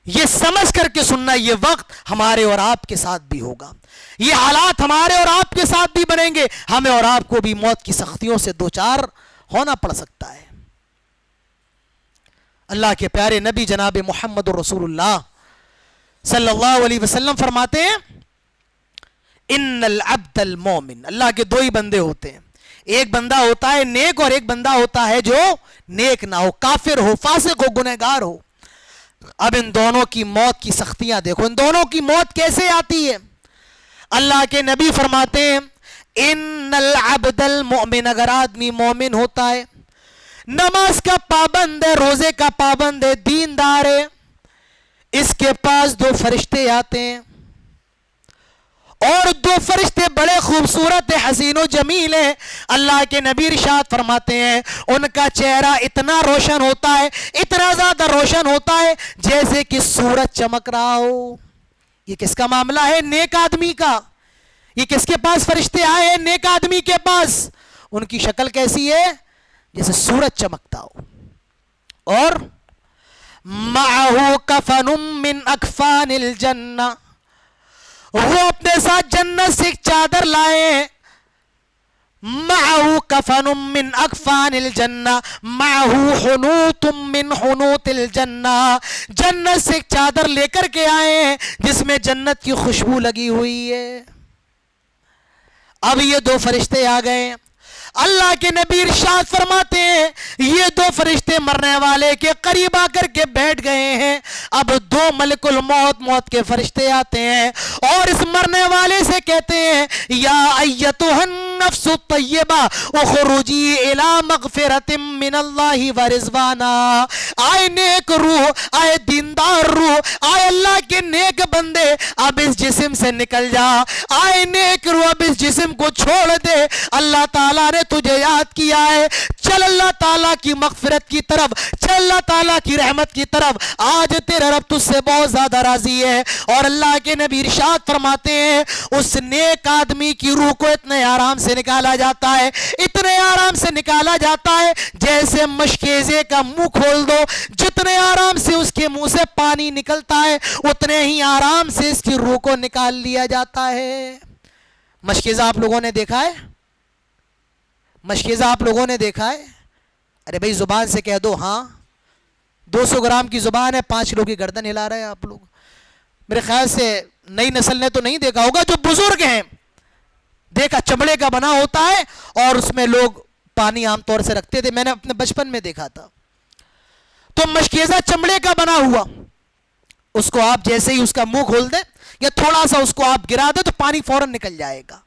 یہ سمجھ کر کے سننا, یہ وقت ہمارے اور آپ کے ساتھ بھی ہوگا, یہ حالات ہمارے اور آپ کے ساتھ بھی بنیں گے. ہمیں اور آپ کو بھی موت کی سختیوں سے دوچار ہونا پڑ سکتا ہے. اللہ کے پیارے نبی جناب محمد رسول اللہ صلی اللہ علیہ وسلم فرماتے ہیں ان العبد المومن, اللہ کے دو ہی بندے ہوتے ہیں, ایک بندہ ہوتا ہے نیک اور ایک بندہ ہوتا ہے جو نیک نہ ہو, کافر ہو, فاسق ہو, گنہگار ہو. اب ان دونوں کی موت کی سختیاں دیکھو, ان دونوں کی موت کیسے آتی ہے. اللہ کے نبی فرماتے ہیں ان العبد المؤمن، اگر آدمی مومن ہوتا ہے، نماز کا پابند ہے، روزے کا پابند ہے، دیندار ہے، اس کے پاس دو فرشتے آتے ہیں، اور دو فرشتے بڑے خوبصورت حسین و جمیل ہیں۔ اللہ کے نبی ارشاد فرماتے ہیں ان کا چہرہ اتنا روشن ہوتا ہے، اتنا زیادہ روشن ہوتا ہے جیسے کہ سورج چمک رہا ہو۔ یہ کس کا معاملہ ہے؟ نیک آدمی کا۔ یہ کس کے پاس فرشتے آئے ہیں؟ نیک آدمی کے پاس۔ ان کی شکل کیسی ہے؟ جیسے سورج چمکتا ہو۔ اور معہو کفن من اکفان الجنہ، وہ اپنے ساتھ جنت سے ایک چادر لائے ہیں۔ معہو کفن من اکفان الجنہ، معہو حنوط من حنوط الجنہ، جنت سے ایک چادر لے کر کے آئے ہیں جس میں جنت کی خوشبو لگی ہوئی ہے۔ اب یہ دو فرشتے آ گئے ہیں، اللہ کے نبی ارشاد فرماتے ہیں یہ دو فرشتے مرنے والے کے قریب آ کر کے بیٹھ گئے ہیں۔ اب دو ملک الموت، موت کے فرشتے آتے ہیں اور اس مرنے والے سے کہتے ہیں یا ایتھا النفس الطیبہ اخرجی الی مغفرۃ من اللہ ورضوانا، آئے نیک روح، آئے دیندار روح، آئے اللہ کے نیک بندے، اب اس جسم سے نکل جا، آئے نیک روح اب اس جسم کو چھوڑ دے، اللہ تعالیٰ نے تجھے یاد کیا ہے، چل اللہ تعالیٰ کی مغفرت کی طرف، چل اللہ تعالیٰ کی رحمت کی طرف، آج تیرا رب تجھ سے بہت زیادہ راضی ہے۔ اور اللہ کے نبی ارشاد فرماتے ہیں اس نیک آدمی کی روح کو اتنے آرام سے نکالا جاتا ہے، اتنے آرام سے نکالا جاتا ہے جیسے مشکیزے کا منہ کھول دو، جتنے آرام سے اس کے منہ سے پانی نکلتا ہے اتنے ہی آرام سے اس کی روح کو نکال لیا جاتا ہے۔ مشکیزہ آپ لوگوں نے دیکھا ہے؟ مشکیزہ آپ لوگوں نے دیکھا ہے؟ ارے بھائی زبان سے کہہ دو ہاں، 200 گرام کی زبان ہے، 5 کلو کی گردن ہلا رہے ہیں آپ لوگ۔ میرے خیال سے نئی نسل نے تو نہیں دیکھا ہوگا، جو بزرگ ہیں دیکھا، چمڑے کا بنا ہوتا ہے اور اس میں لوگ پانی عام طور سے رکھتے تھے، میں نے اپنے بچپن میں دیکھا تھا۔ تو مشکیزہ چمڑے کا بنا ہوا، اس کو آپ جیسے ہی اس کا منہ کھول دیں یا تھوڑا سا اس کو آپ گرا دیں تو پانی فوراً نکل جائے گا۔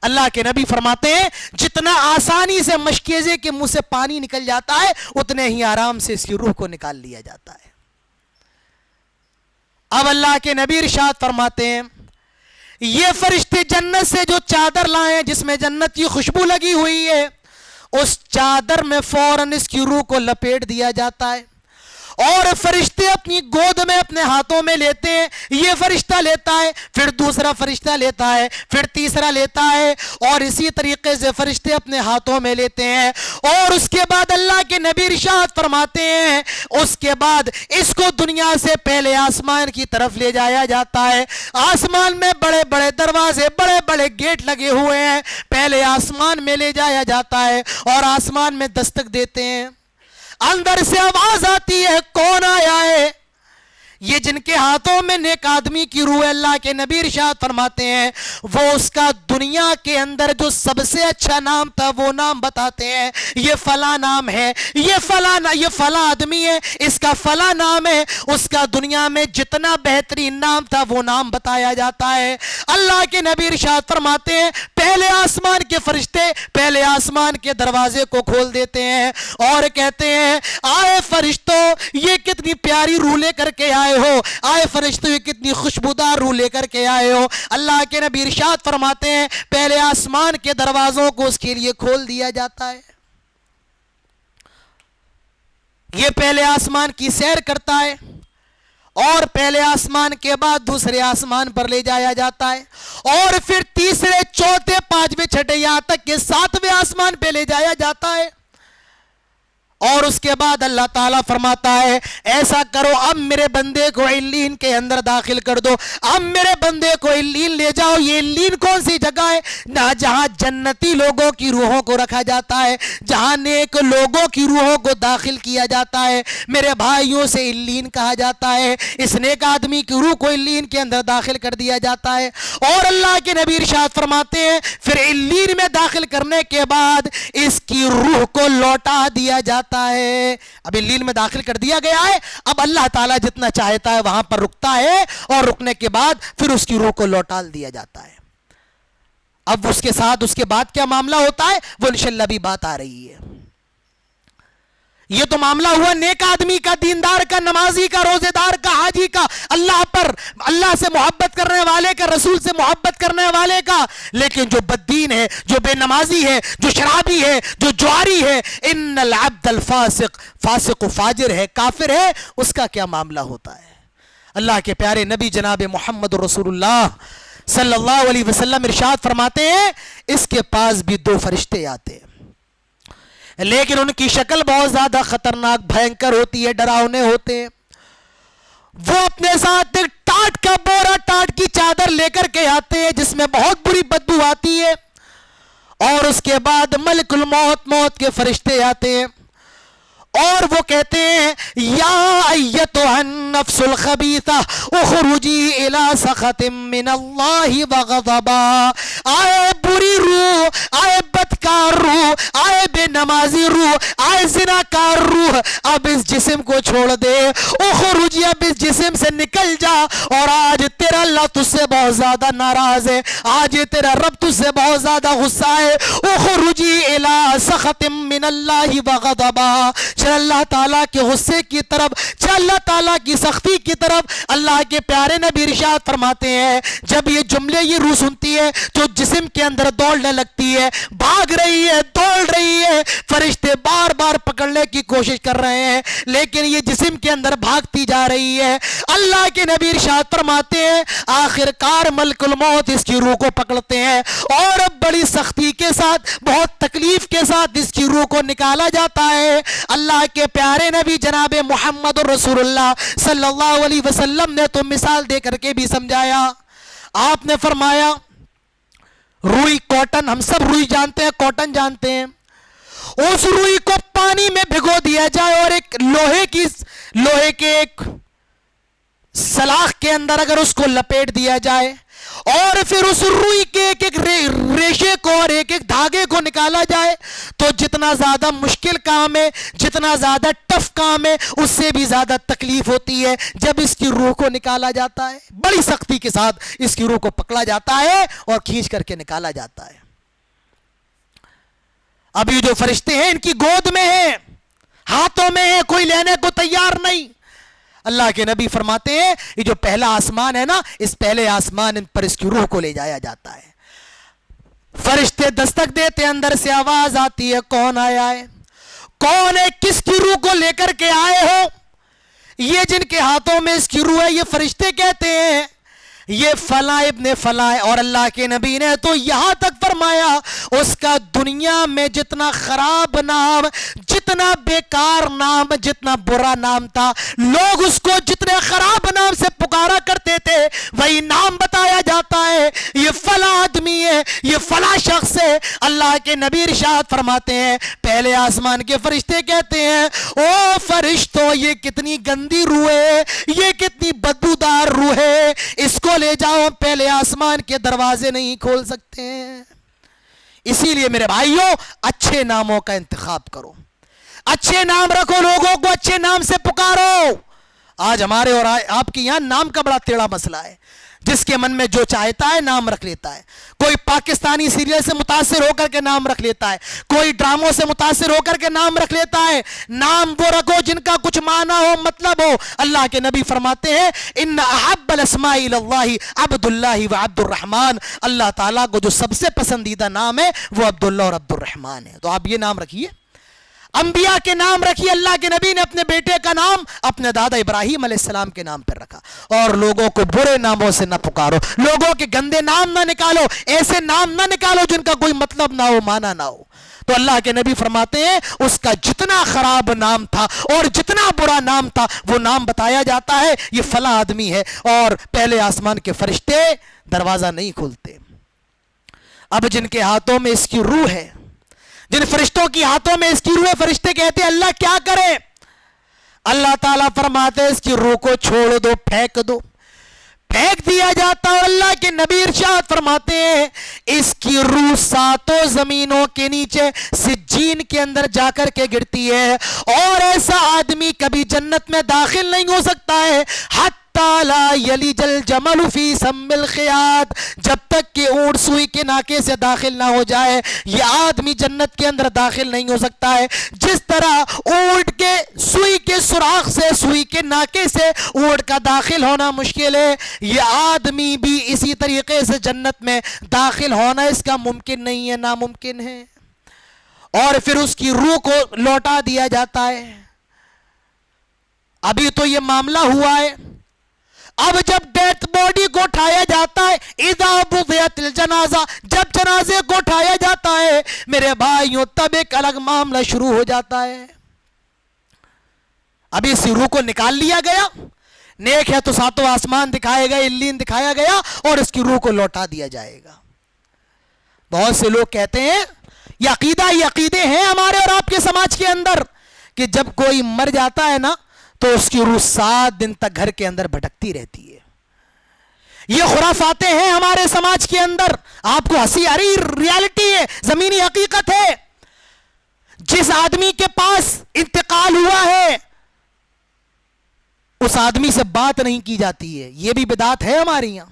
اللہ کے نبی فرماتے ہیں جتنا آسانی سے مشکیزے کے منہ سے پانی نکل جاتا ہے اتنے ہی آرام سے اس کی روح کو نکال لیا جاتا ہے۔ اب اللہ کے نبی ارشاد فرماتے ہیں یہ فرشتے جنت سے جو چادر لائے ہیں جس میں جنت کی خوشبو لگی ہوئی ہے، اس چادر میں فوراً اس کی روح کو لپیٹ دیا جاتا ہے، اور فرشتے اپنی گود میں اپنے ہاتھوں میں لیتے ہیں، یہ فرشتہ لیتا ہے، پھر دوسرا فرشتہ لیتا ہے، پھر تیسرا لیتا ہے، اور اسی طریقے سے فرشتے اپنے ہاتھوں میں لیتے ہیں، اور اس کے بعد اللہ کے نبی ارشاد فرماتے ہیں اس کے بعد اس کو دنیا سے پہلے آسمان کی طرف لے جایا جاتا ہے۔ آسمان میں بڑے بڑے دروازے، بڑے بڑے گیٹ لگے ہوئے ہیں، پہلے آسمان میں لے جایا جاتا ہے اور آسمان میں دستک دیتے ہیں، اندر سے آواز آتی ہے کون آیا ہے؟ یہ جن کے ہاتھوں میں نیک آدمی کی روح، اللہ کے نبی ارشاد فرماتے ہیں وہ اس کا دنیا کے اندر جو سب سے اچھا نام تھا وہ نام بتاتے ہیں، یہ فلاں نام ہے، یہ فلاں آدمی ہے، اس کا فلاں نام ہے، اس کا دنیا میں جتنا بہترین نام تھا وہ نام بتایا جاتا ہے۔ اللہ کے نبی ارشاد فرماتے ہیں پہلے آسمان کے فرشتے پہلے آسمان کے دروازے کو کھول دیتے ہیں اور کہتے ہیں آئے فرشتوں یہ کتنی پیاری روح لے کر کے آئے ہو، آئے فرشتوں یہ کتنی خوشبودار روح لے کر کے آئے ہو۔ اللہ کے نبی ارشاد فرماتے ہیں پہلے آسمان کے دروازوں کو اس کے لیے کھول دیا جاتا ہے، یہ پہلے آسمان کی سیر کرتا ہے اور پہلے آسمان کے بعد دوسرے آسمان پر لے جایا جاتا ہے اور پھر تیسرے چوتھے پانچویں چھٹے یہاں تک کہ 7ویں آسمان پہ لے جایا جاتا ہے، اور اس کے بعد اللہ تعالیٰ فرماتا ہے ایسا کرو اب میرے بندے کو علیین کے اندر داخل کر دو، اب میرے بندے کو علیین لے جاؤ۔ یہ علیین کون سی جگہ ہے؟ جہاں جنتی لوگوں کی روحوں کو رکھا جاتا ہے، جہاں نیک لوگوں کی روحوں کو داخل کیا جاتا ہے، میرے بھائیوں سے علیین کہا جاتا ہے۔ اس نیک آدمی کی روح کو علیین کے اندر داخل کر دیا جاتا ہے، اور اللہ کے نبی ارشاد فرماتے ہیں پھر علیین میں داخل کرنے کے بعد اس کی روح کو لوٹا دیا جاتا ہے۔ اب علیین میں داخل کر دیا گیا ہے، اب اللہ تعالیٰ جتنا چاہتا ہے وہاں پر رکتا ہے، اور رکنے کے بعد پھر اس کی روح کو لوٹا دیا جاتا ہے۔ اب اس کے ساتھ اس کے بعد کیا معاملہ ہوتا ہے وہ انشاءاللہ بھی بات آ رہی ہے. یہ تو معاملہ ہوا نیک آدمی کا، دیندار کا، نمازی کا، روزے دار کا، حاجی کا، اللہ سے محبت کرنے والے کا، رسول سے محبت کرنے والے کا. لیکن جو بددین ہے، جو بے نمازی ہے، جو شرابی ہے، جو جواری ہے، ان العبد الفاسق، فاسق و فاجر ہے، کافر ہے، اس کا کیا معاملہ ہوتا ہے؟ اللہ کے پیارے نبی جناب محمد رسول اللہ صلی اللہ علیہ وسلم ارشاد فرماتے ہیں اس کے پاس بھی 2 فرشتے آتے ہیں، لیکن ان کی شکل بہت زیادہ خطرناک، بھینکر ہوتی ہے، ڈراؤنے ہوتے ہیں. وہ اپنے ساتھ ایک ٹاٹ کا بورا، ٹاٹ کی چادر لے کر کے آتے ہیں جس میں بہت بری بدبو آتی ہے. اور اس کے بعد ملک الموت، موت کے فرشتے آتے ہیں اور وہ کہتے ہیں یا ایتھا النفس الخبیثہ اخرجی الی سخط من اللہ وغضبا. آئے بری روح، آئے بدکار روح، آئے بے نمازی روح، آئے زناکار روح، اب اس جسم کو چھوڑ دے. اخرجی، اب اس جسم سے نکل جا. اور آج تیرا اللہ تجھ سے بہت زیادہ ناراض ہے، آج تیرا رب تجھ سے بہت زیادہ غصہ ہے. اخرجی الی سخط من اللہ وغضبا. چل اللہ تعالیٰ کے غصے کی طرف، چل اللہ تعالیٰ کی سختی کی طرف. اللہ کے پیارے نبی ارشاد فرماتے ہیں جب یہ جملے یہ روح سنتی ہے تو جسم کے اندر دوڑنے لگتی ہے، بھاگ رہی ہے، دوڑ رہی ہے. فرشتے بار بار پکڑنے کی کوشش کر رہے ہیں لیکن یہ جسم کے اندر بھاگتی جا رہی ہے. اللہ کے نبی ارشاد فرماتے ہیں آخر کار ملک الموت اس کی روح کو پکڑتے ہیں اور بڑی سختی کے ساتھ، بہت تکلیف کے ساتھ اس کی روح کو نکالا جاتا ہے. اللہ کے پیارے نبی جناب محمد رسول اللہ صلی اللہ علیہ وسلم نے تو مثال دے کر کے بھی سمجھایا. آپ نے فرمایا روئی کاٹن، ہم سب روئی جانتے ہیں، کاٹن جانتے ہیں. اس روئی کو پانی میں بھگو دیا جائے اور ایک لوہے کے ایک سلاخ کے اندر اگر اس کو لپیٹ دیا جائے اور پھر اس روئی کے ایک ایک ریشے کو اور ایک ایک دھاگے کو نکالا جائے تو جتنا زیادہ مشکل کام ہے، جتنا زیادہ ٹف کام ہے، اس سے بھی زیادہ تکلیف ہوتی ہے جب اس کی روح کو نکالا جاتا ہے. بڑی سختی کے ساتھ اس کی روح کو پکڑا جاتا ہے اور کھینچ کر کے نکالا جاتا ہے. اب یہ جو فرشتے ہیں ان کی گود میں ہیں، ہاتھوں میں ہیں، کوئی لینے کو تیار نہیں. اللہ کے نبی فرماتے ہیں یہ جو پہلا آسمان ہے نا، اس پہلے آسمان پر اس کی روح کو لے جایا جاتا ہے. فرشتے دستک دیتے، اندر سے آواز آتی ہے کون آیا ہے، کون ہے، کس کی روح کو لے کر کے آئے ہو؟ یہ جن کے ہاتھوں میں اس کی روح ہے یہ فرشتے کہتے ہیں یہ فلاں ابن فلاں. اور اللہ کے نبی نے تو یہاں تک فرمایا اس کا دنیا میں جتنا خراب نام، جتنا بیکار نام، جتنا برا نام تھا، لوگ اس کو جتنے خراب نام سے پکارا کرتے تھے وہی نام بتایا جاتا ہے یہ فلاں آدمی ہے، یہ فلاں شخص ہے. اللہ کے نبی ارشاد فرماتے ہیں پہلے آسمان کے فرشتے کہتے ہیں او فرشتوں یہ کتنی گندی روح ہے، یہ کتنی بدبودار روح ہے، اس کو لے جاؤ. پہلے آسمان کے دروازے نہیں کھول سکتے ہیں. اسی لیے میرے بھائیوں اچھے ناموں کا انتخاب کرو، اچھے نام رکھو، لوگوں کو اچھے نام سے پکارو. آج ہمارے اور آپ کے یہاں نام کا بڑا ٹیڑھا مسئلہ ہے. جس کے من میں جو چاہتا ہے نام رکھ لیتا ہے. کوئی پاکستانی سیریل سے متاثر ہو کر کے نام رکھ لیتا ہے، کوئی ڈراموں سے متاثر ہو کر کے نام رکھ لیتا ہے. نام وہ رکھو جن کا کچھ معنی ہو، مطلب ہو. اللہ کے نبی فرماتے ہیں ان احب الاسماء الی اللہ عبد اللہ و عبد الرحمن. اللہ تعالیٰ کو جو سب سے پسندیدہ نام ہے وہ عبداللہ اور عبد الرحمن ہے. تو آپ یہ نام رکھیے، انبیاء کے نام رکھیے. اللہ کے نبی نے اپنے بیٹے کا نام اپنے دادا ابراہیم علیہ السلام کے نام پر رکھا. اور لوگوں کو برے ناموں سے نہ پکارو، لوگوں کے گندے نام نہ نکالو، ایسے نام نہ نکالو جن کا کوئی مطلب نہ ہو، معنی نہ ہو. تو اللہ کے نبی فرماتے ہیں اس کا جتنا خراب نام تھا اور جتنا برا نام تھا وہ نام بتایا جاتا ہے یہ فلاں آدمی ہے. اور پہلے آسمان کے فرشتے دروازہ نہیں کھولتے. اب جن کے ہاتھوں میں اس کی روح ہے، جن فرشتوں کی ہاتھوں میں اس کی روح ہے، فرشتے کہتے ہیں اللہ کیا کریں؟ اللہ تعالیٰ فرماتے ہیں اس کی روح کو چھوڑ دو، پھینک دو. پھینک دیا جاتا ہے. اللہ کے نبی ارشاد فرماتے ہیں اس کی روح 7 زمینوں کے نیچے سجین کے اندر جا کر کے گرتی ہے اور ایسا آدمی کبھی جنت میں داخل نہیں ہو سکتا ہے حتی لا یلج الجمل فی سم الخیاط، جب تک کہ اونٹ سوئی کے ناکے سے داخل نہ ہو جائے یہ آدمی جنت کے اندر داخل نہیں ہو سکتا ہے۔ جس طرح اونٹ کے سوئی کے سوراخ سے، سوئی کے ناکے سے اونٹ کا داخل ہونا مشکل ہے، یہ آدمی بھی اسی طریقے سے جنت میں داخل ہونا اس کا ممکن نہیں ہے، ناممکن ہے۔ اور پھر اس کی روح کو لوٹا دیا جاتا ہے۔ ابھی تو یہ معاملہ ہوا ہے، اب جب ڈیتھ باڈی کو اٹھایا جاتا ہے، اذا بضعت الجنازہ، جب جنازے کو اٹھایا جاتا ہے میرے بھائیوں تب ایک الگ معاملہ شروع ہو جاتا ہے۔ ابھی اس روح کو نکال لیا گیا، نیک ہے تو ساتوں آسمان دکھائے گئے، علیین دکھایا گیا، اور اس کی روح کو لوٹا دیا جائے گا۔ بہت سے لوگ کہتے ہیں یہ عقیدے ہیں ہمارے اور آپ کے سماج کے اندر کہ جب کوئی مر جاتا ہے نا تو اس کی روح 7 دن تک گھر کے اندر بھٹکتی رہتی ہے۔ یہ خرافاتیں ہیں ہمارے سماج کے اندر، آپ کو ہنسی آ رہی، ریالٹی ہے، زمینی حقیقت ہے۔ جس آدمی کے پاس انتقال ہوا ہے اس آدمی سے بات نہیں کی جاتی ہے، یہ بھی بدعت ہے ہمارے یہاں۔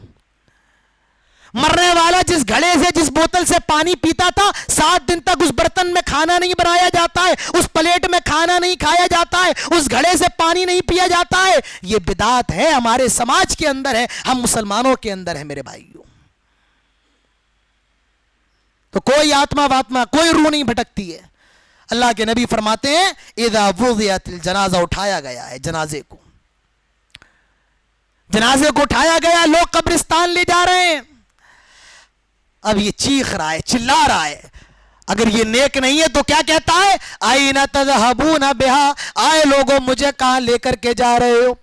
مرنے والا جس گھڑے سے، جس بوتل سے پانی پیتا تھا 7 دن تک اس برتن میں کھانا نہیں بنایا جاتا ہے، اس پلیٹ میں کھانا نہیں کھایا جاتا ہے، اس گھڑے سے پانی نہیں پیا جاتا ہے، یہ بدعت ہے، ہمارے سماج کے اندر ہے، ہم مسلمانوں کے اندر ہے میرے بھائیوں۔ تو کوئی آتما واتما، کوئی روح نہیں بھٹکتی ہے۔ اللہ کے نبی فرماتے ہیں اذا وضعت الجنازہ، اٹھایا گیا ہے جنازے کو، جنازے کو اٹھایا گیا، لوگ قبرستان لے جا رہے ہیں، اب یہ چیخ رہا ہے، چلا رہا ہے۔ اگر یہ نیک نہیں ہے تو کیا کہتا ہے؟ آئین تذہبون بہا، آئے لوگوں مجھے کہاں لے کر کے جا رہے ہو؟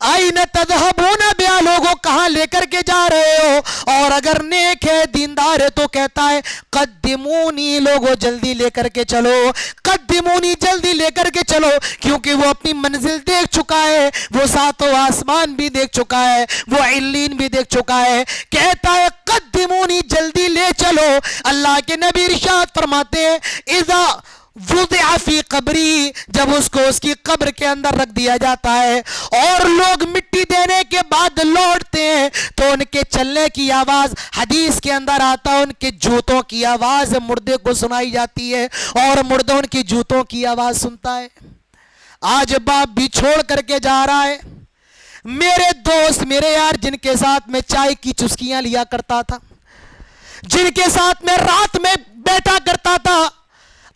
آئین تذہبون بہا، لوگوں کہاں لے کر کے جا رہے ہو؟ اور اگر نیک ہے، دیندار ہے تو کہتا ہے قدمونی، لوگوں جلدی لے کر کے چلو، قدمونی، جلدی لے کر کے چلو، کیونکہ وہ اپنی منزل دیکھ چکا ہے، وہ ساتوں آسمان بھی دیکھ چکا ہے، وہ علیین بھی دیکھ چکا ہے، کہتا ہے قدمونی، جلدی لے چلو۔ اللہ کے نبی ارشاد فرماتے ہیں اذا وضع فی قبری، جب اس کو اس کی قبر کے اندر رکھ دیا جاتا ہے اور لوگ مٹی دینے کے بعد لوٹتے ہیں تو ان کے چلنے کی آواز، حدیث کے اندر آتا ہے ان کے جوتوں کی آواز مردے کو سنائی جاتی ہے اور مردہ ان کی جوتوں کی آواز سنتا ہے۔ آج باپ بھی چھوڑ کر کے جا رہا ہے، میرے دوست، میرے یار جن کے ساتھ میں چائے کی چسکیاں لیا کرتا تھا، جن کے ساتھ میں رات میں بیٹھا کرتا تھا،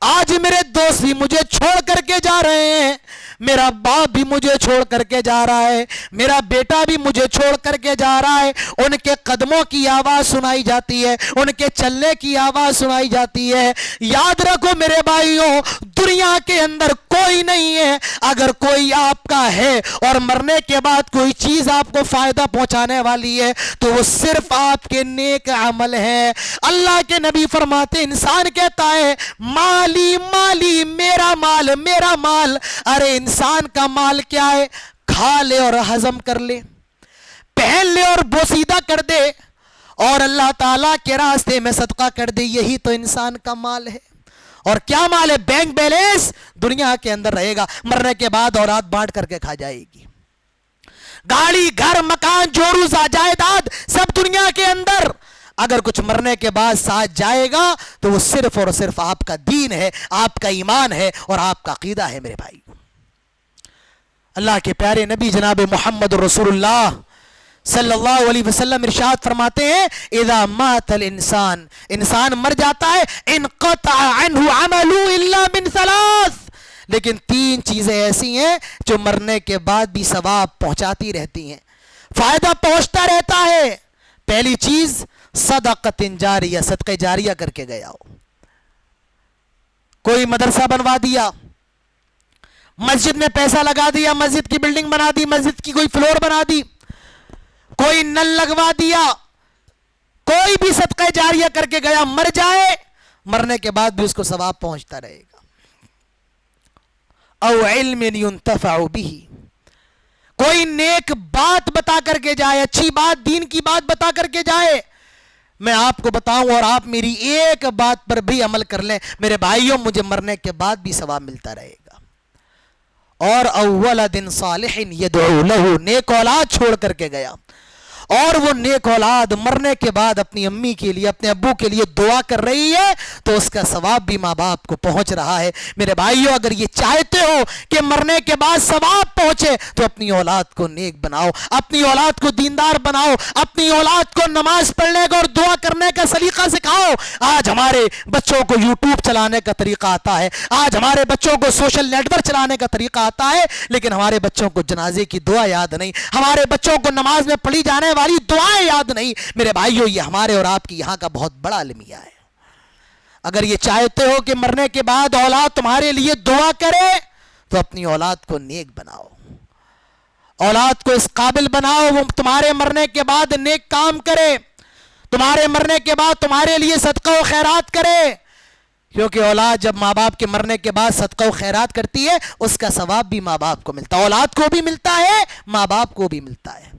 آج میرے دوست بھی مجھے چھوڑ کر کے جا رہے ہیں، میرا باپ بھی مجھے چھوڑ کر کے جا رہا ہے، میرا بیٹا بھی مجھے چھوڑ کر کے جا رہا ہے، ان کے قدموں کی آواز سنائی جاتی ہے، ان کے چلنے کی آواز سنائی جاتی ہے۔ یاد رکھو میرے بھائیوں، دنیا کے اندر کوئی نہیں ہے، اگر کوئی آپ کا ہے اور مرنے کے بعد کوئی چیز آپ کو فائدہ پہنچانے والی ہے تو وہ صرف آپ کے نیک عمل ہیں۔ اللہ کے نبی فرماتے، انسان کہتا ہے مالی مالی، میرا مال میرا مال، ارے انسان کا مال کیا ہے؟ کھا لے اور ہضم کر لے، پہن لے اور بوسیدہ کر دے اور اللہ تعالیٰ کے راستے میں صدقہ کر دے، یہی تو انسان کا مال ہے۔ اور کیا مال ہے؟ بینک بیلنس دنیا کے اندر رہے گا، مرنے کے بعد اولاد بانٹ کر کے کھا جائے گی۔ گاڑی، گھر، مکان، جوڑو، جائیداد سب دنیا کے اندر، اگر کچھ مرنے کے بعد ساتھ جائے گا تو وہ صرف اور صرف آپ کا دین ہے، آپ کا ایمان ہے اور آپ کا عقیدہ ہے میرے بھائی۔ اللہ کے پیارے نبی جناب محمد رسول اللہ صلی اللہ علیہ وسلم ارشاد فرماتے ہیں اذا مات الانسان، انسان مر جاتا ہے، انقطع عنہ عملہ الا من ثلاث، لیکن 3 چیزیں ایسی ہیں جو مرنے کے بعد بھی ثواب پہنچاتی رہتی ہیں، فائدہ پہنچتا رہتا ہے۔ پہلی چیز صدقۃ جاریہ، صدقہ جاریہ کر کے گیا ہو، کوئی مدرسہ بنوا دیا، مسجد میں پیسہ لگا دیا، مسجد کی بلڈنگ بنا دی، مسجد کی کوئی فلور بنا دی، کوئی نل لگوا دیا، کوئی بھی صدقہ جاریہ کر کے گیا، مر جائے، مرنے کے بعد بھی اس کو ثواب پہنچتا رہے گا۔ او علم ينتفع به، کوئی نیک بات بتا کر کے جائے، اچھی بات، دین کی بات بتا کر کے جائے، میں آپ کو بتاؤں اور آپ میری ایک بات پر بھی عمل کر لیں میرے بھائیوں، مجھے مرنے کے بعد بھی ثواب ملتا رہے گا۔ اور اولد صالح یدعو لہ، نیک اولاد چھوڑ کر کے گیا، اور وہ نیک اولاد مرنے کے بعد اپنی امی کے لیے، اپنے ابو کے لیے دعا کر رہی ہے، تو اس کا ثواب بھی ماں باپ کو پہنچ رہا ہے۔ میرے بھائیو، اگر یہ چاہتے ہو کہ مرنے کے بعد ثواب پہنچے تو اپنی اولاد کو نیک بناؤ، اپنی اولاد کو دیندار بناؤ، اپنی اولاد کو نماز پڑھنے کا اور دعا کرنے کا سلیقہ سکھاؤ۔ آج ہمارے بچوں کو یوٹیوب چلانے کا طریقہ آتا ہے، آج ہمارے بچوں کو سوشل نیٹ ورک چلانے کا طریقہ آتا ہے، لیکن ہمارے بچوں کو جنازے کی دعا یاد نہیں، ہمارے بچوں کو نماز میں پڑھی جانے والی دعائیں یاد نہیں۔ میرے بھائیو، یہ ہمارے اور آپ کی یہاں کا بہت بڑا المیہ ہے۔ اگر یہ چاہتے ہو کہ مرنے کے بعد اولاد تمہارے لیے دعا کرے تو اپنی اولاد کو نیک بناؤ، اولاد کو اس قابل بناؤ وہ تمہارے مرنے کے بعد نیک کام کرے، تمہارے مرنے کے بعد تمہارے لیے صدقہ و خیرات کرے، کیونکہ اولاد جب ماں باپ کے مرنے کے بعد صدقہ و خیرات کرتی ہے اس کا ثواب بھی ماں باپ کو ملتا ہے، اولاد کو بھی ملتا ہے، ماں باپ کو بھی ملتا ہے۔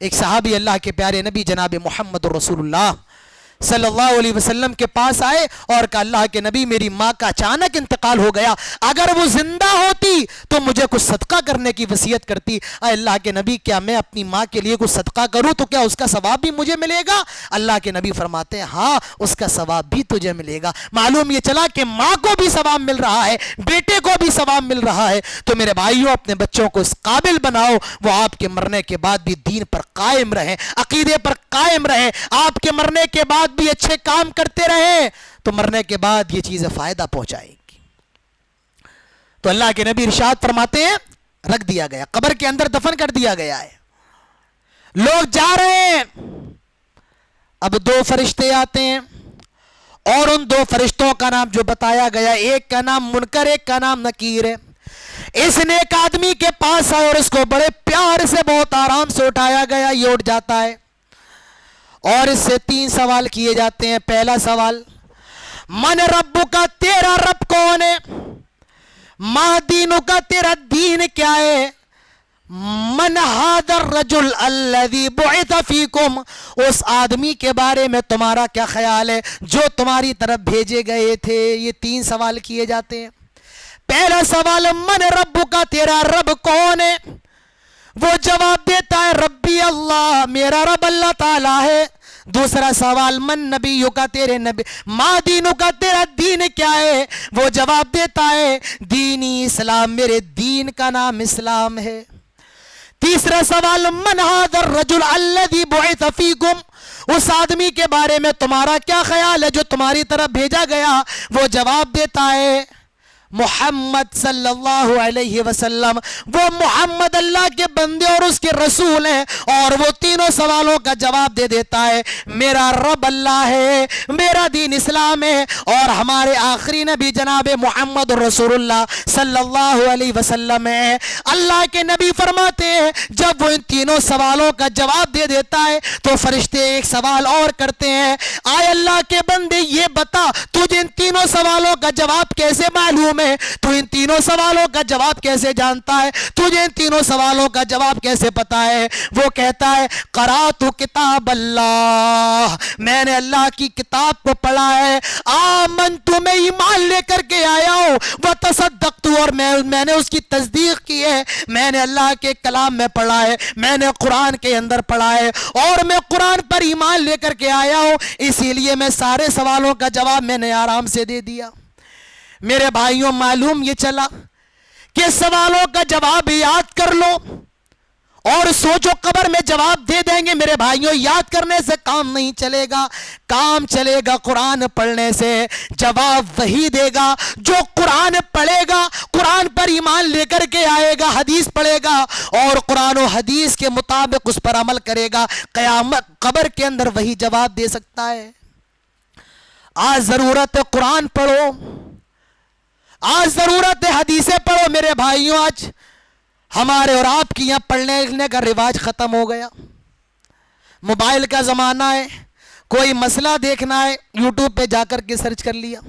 ایک صحابی اللہ کے پیارے نبی جناب محمد رسول اللہ صلی اللہ علیہ وسلم کے پاس آئے اور کہا، اللہ کے نبی، میری ماں کا اچانک انتقال ہو گیا، اگر وہ زندہ ہوتی تو مجھے کچھ صدقہ کرنے کی وصیت کرتی۔ اے اللہ کے نبی، کیا میں اپنی ماں کے لیے کچھ صدقہ کروں تو کیا اس کا ثواب بھی مجھے ملے گا؟ اللہ کے نبی فرماتے ہیں، ہاں، اس کا ثواب بھی تجھے ملے گا۔ معلوم یہ چلا کہ ماں کو بھی ثواب مل رہا ہے، بیٹے کو بھی ثواب مل رہا ہے۔ تو میرے بھائیوں، اپنے بچوں کو اس قابل بناؤ وہ آپ کے مرنے کے بعد بھی دین پر قائم رہیں، عقیدے پر قائم رہیں، آپ کے مرنے کے بعد بھی اچھے کام کرتے رہے تو مرنے کے بعد یہ چیزیں فائدہ پہنچائیں گی۔ تو اللہ کے نبی ارشاد فرماتے ہیں، رکھ دیا گیا، قبر کے اندر دفن کر دیا گیا ہے، لوگ جا رہے ہیں، اب دو فرشتے آتے ہیں اور ان دو فرشتوں کا نام جو بتایا گیا، ایک کا نام منکر، ایک کا نام نکیر ہے۔ اس نے ایک آدمی کے پاس آئے اور اس کو بڑے پیار سے بہت آرام سے اٹھایا گیا، یہ اٹھ جاتا ہے اور اس سے 3 سوال کیے جاتے ہیں۔ پہلا سوال، من رب کا، تیرا رب کون ہے؟ ما دینو کا، تیرا دین کیا ہے؟ من هذا الرجل الذي بعث فيكم، اس آدمی کے بارے میں تمہارا کیا خیال ہے جو تمہاری طرف بھیجے گئے تھے؟ یہ 3 سوال کیے جاتے ہیں۔ پہلا سوال، من رب کا، تیرا رب کون ہے؟ وہ جواب دیتا ہے، ربی اللہ، میرا رب اللہ تعالیٰ ہے۔ دوسرا سوال، من نبیوں کا، تیرے نبی، ما دینوں کا، تیرا دین کیا ہے؟ وہ جواب دیتا ہے، دینی اسلام، میرے دین کا نام اسلام ہے۔ تیسرا سوال، من هذا الرجل الذي بعث فيكم، اس آدمی کے بارے میں تمہارا کیا خیال ہے جو تمہاری طرف بھیجا گیا؟ وہ جواب دیتا ہے، محمد صلی اللہ علیہ وسلم، وہ محمد اللہ کے بندے اور اس کے رسول ہیں۔ اور وہ تینوں سوالوں کا جواب دے دیتا ہے، میرا رب اللہ ہے، میرا دین اسلام ہے، اور ہمارے آخری نبی جناب محمد رسول اللہ صلی اللہ علیہ وسلم ہے۔ اللہ کے نبی فرماتے ہیں، جب وہ ان تینوں سوالوں کا جواب دے دیتا ہے تو فرشتے ایک سوال اور کرتے ہیں، آئے اللہ کے بندے یہ بتا، تجھے ان تینوں سوالوں کا جواب کیسے معلوم ہے؟ تو ان تینوں سوالوں کا جواب کیسے جانتا ہے؟ تجھے ان تینوں سوالوں کا جواب کیسے پتا ہے؟ وہ کہتا ہے، قرأت کتاب اللہ، میں نے اللہ کی کتاب کو پڑھا ہے، آمنت، میں ایمان لے کر کے آیا ہوں، وتصدقت، اور میں نے اس کی تصدیق کی ہے، میں نے اللہ کے کلام میں پڑھا ہے، میں نے قرآن کے اندر پڑھا ہے، اور میں قرآن پر ایمان لے کر کے آیا ہوں، اسی لیے میں سارے سوالوں کا جواب میں نے آرام سے دے دیا۔ میرے بھائیوں، معلوم یہ چلا کہ سوالوں کا جواب یاد کر لو اور سوچو قبر میں جواب دے دیں گے۔ میرے بھائیوں، یاد کرنے سے کام نہیں چلے گا، کام چلے گا قرآن پڑھنے سے۔ جواب وہی دے گا جو قرآن پڑھے گا، قرآن پر ایمان لے کر کے آئے گا، حدیث پڑھے گا اور قرآن و حدیث کے مطابق اس پر عمل کرے گا۔ قیامت قبر کے اندر وہی جواب دے سکتا ہے۔ آج ضرورت ہے قرآن پڑھو، آج ضرورت ہے حدیثیں پڑھو۔ میرے بھائیوں، آج ہمارے اور آپ کی یہاں پڑھنے لکھنے کا رواج ختم ہو گیا، موبائل کا زمانہ ہے، کوئی مسئلہ دیکھنا ہے یوٹیوب پہ جا کر کے سرچ کر لیا،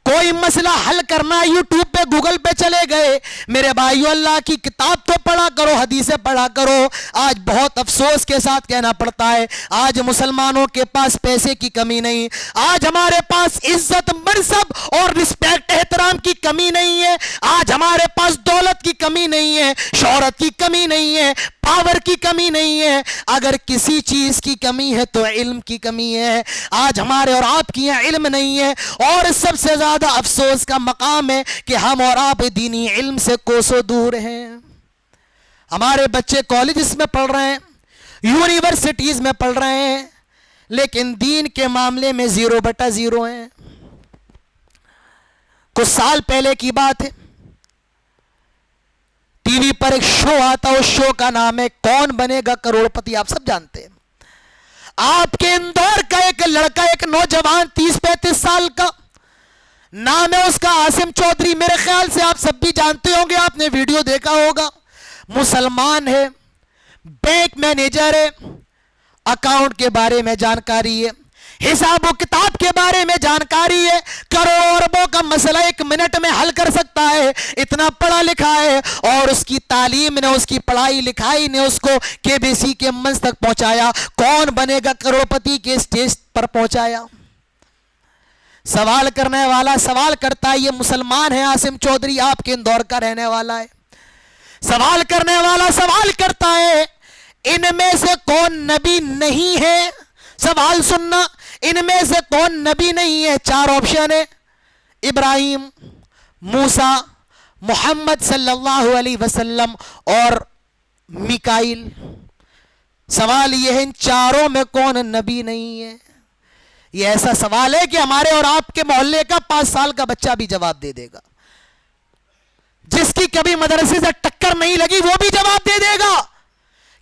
کوئی مسئلہ حل کرنا ہے یوٹیوب پہ گوگل پہ چلے گئے. میرے بھائیو اللہ کی کتاب تو پڑھا کرو, حدیثیں پڑھا کرو. آج بہت افسوس کے ساتھ کہنا پڑتا ہے آج مسلمانوں کے پاس پیسے کی کمی نہیں, آج ہمارے پاس عزت منصب اور رسپیکٹ احترام کی کمی نہیں ہے, آج ہمارے پاس دولت کی کمی نہیں ہے, شہرت کی کمی نہیں ہے, پاور کی کمی نہیں ہے. اگر کسی چیز کی کمی ہے تو علم کی کمی ہے. آج ہمارے اور آپ کی یہاں علم نہیں ہے, اور سب سے زیادہ افسوس کا مقام ہے کہ ہم اور آپ دینی علم سے کوسوں دور ہیں. ہمارے بچے کالجز میں پڑھ رہے ہیں, یونیورسٹیز میں پڑھ رہے ہیں, لیکن دین کے معاملے میں 0/0 ہیں. کچھ سال پہلے کی بات ہے, ٹی وی پر ایک شو آتا, اس شو کا نام ہے کون بنے گا کروڑپتی. آپ سب جانتے ہیں. آپ کے اندور کا ایک لڑکا, ایک نوجوان 30-35 سال کا, نام ہے اس کا عاصم چودھری. میرے خیال سے آپ سب بھی جانتے ہوں گے, آپ نے ویڈیو دیکھا ہوگا. مسلمان ہے, بینک مینیجر ہے, اکاؤنٹ کے بارے میں جانکاری ہے, حساب و کتاب کے بارے میں جانکاری ہے, کروڑوں اربوں کا مسئلہ 1 منٹ میں حل کر سکتا ہے, اتنا پڑھا لکھا ہے. اور اس کی تعلیم نے, اس کی پڑھائی لکھائی نے اس کو KBC کے منزل تک پہنچایا, کون بنے گا کروڑپتی کے اسٹیج پر پہنچایا. سوال کرنے والا سوال کرتا ہے, یہ مسلمان ہے عاصم چودھری, آپ کے اندور کا رہنے والا ہے. سوال کرنے والا سوال کرتا ہے, ان میں سے کون نبی نہیں ہے؟ سوال سننا, ان میں سے کون نبی نہیں ہے؟ 4 آپشن ہے, ابراہیم, موسیٰ, محمد صلی اللہ علیہ وسلم اور میکائیل. سوال یہ ہے ان چاروں میں کون نبی نہیں ہے؟ یہ ایسا سوال ہے کہ ہمارے اور آپ کے محلے کا 5 سال کا بچہ بھی جواب دے دے گا. جس کی کبھی مدرسے سے ٹکر نہیں لگی وہ بھی جواب دے دے گا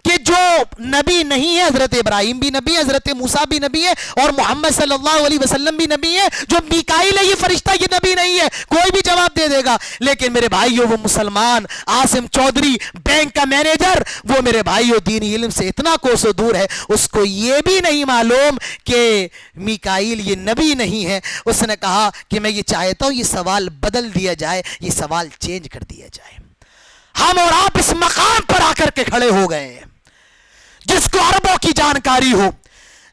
کہ جو نبی نہیں ہے, حضرت ابراہیم بھی نبی ہے, حضرت موسیٰ بھی نبی ہے, اور محمد صلی اللہ علیہ وسلم بھی نبی ہے. جو میکائیل ہے یہ فرشتہ, یہ نبی نہیں ہے. کوئی بھی جواب دے دے گا. لیکن میرے بھائیوں وہ مسلمان عاصم چودھری بینک کا مینیجر, وہ میرے بھائیوں دینی علم سے اتنا کوسوں دور ہے, اس کو یہ بھی نہیں معلوم کہ میکائیل یہ نبی نہیں ہے. اس نے کہا کہ میں یہ چاہتا ہوں یہ سوال بدل دیا جائے, یہ سوال چینج کر دیا جائے. ہم اور آپ اس مقام پر آ کر کے کھڑے ہو گئے ہیں, جس کو عربوں کی جانکاری ہو,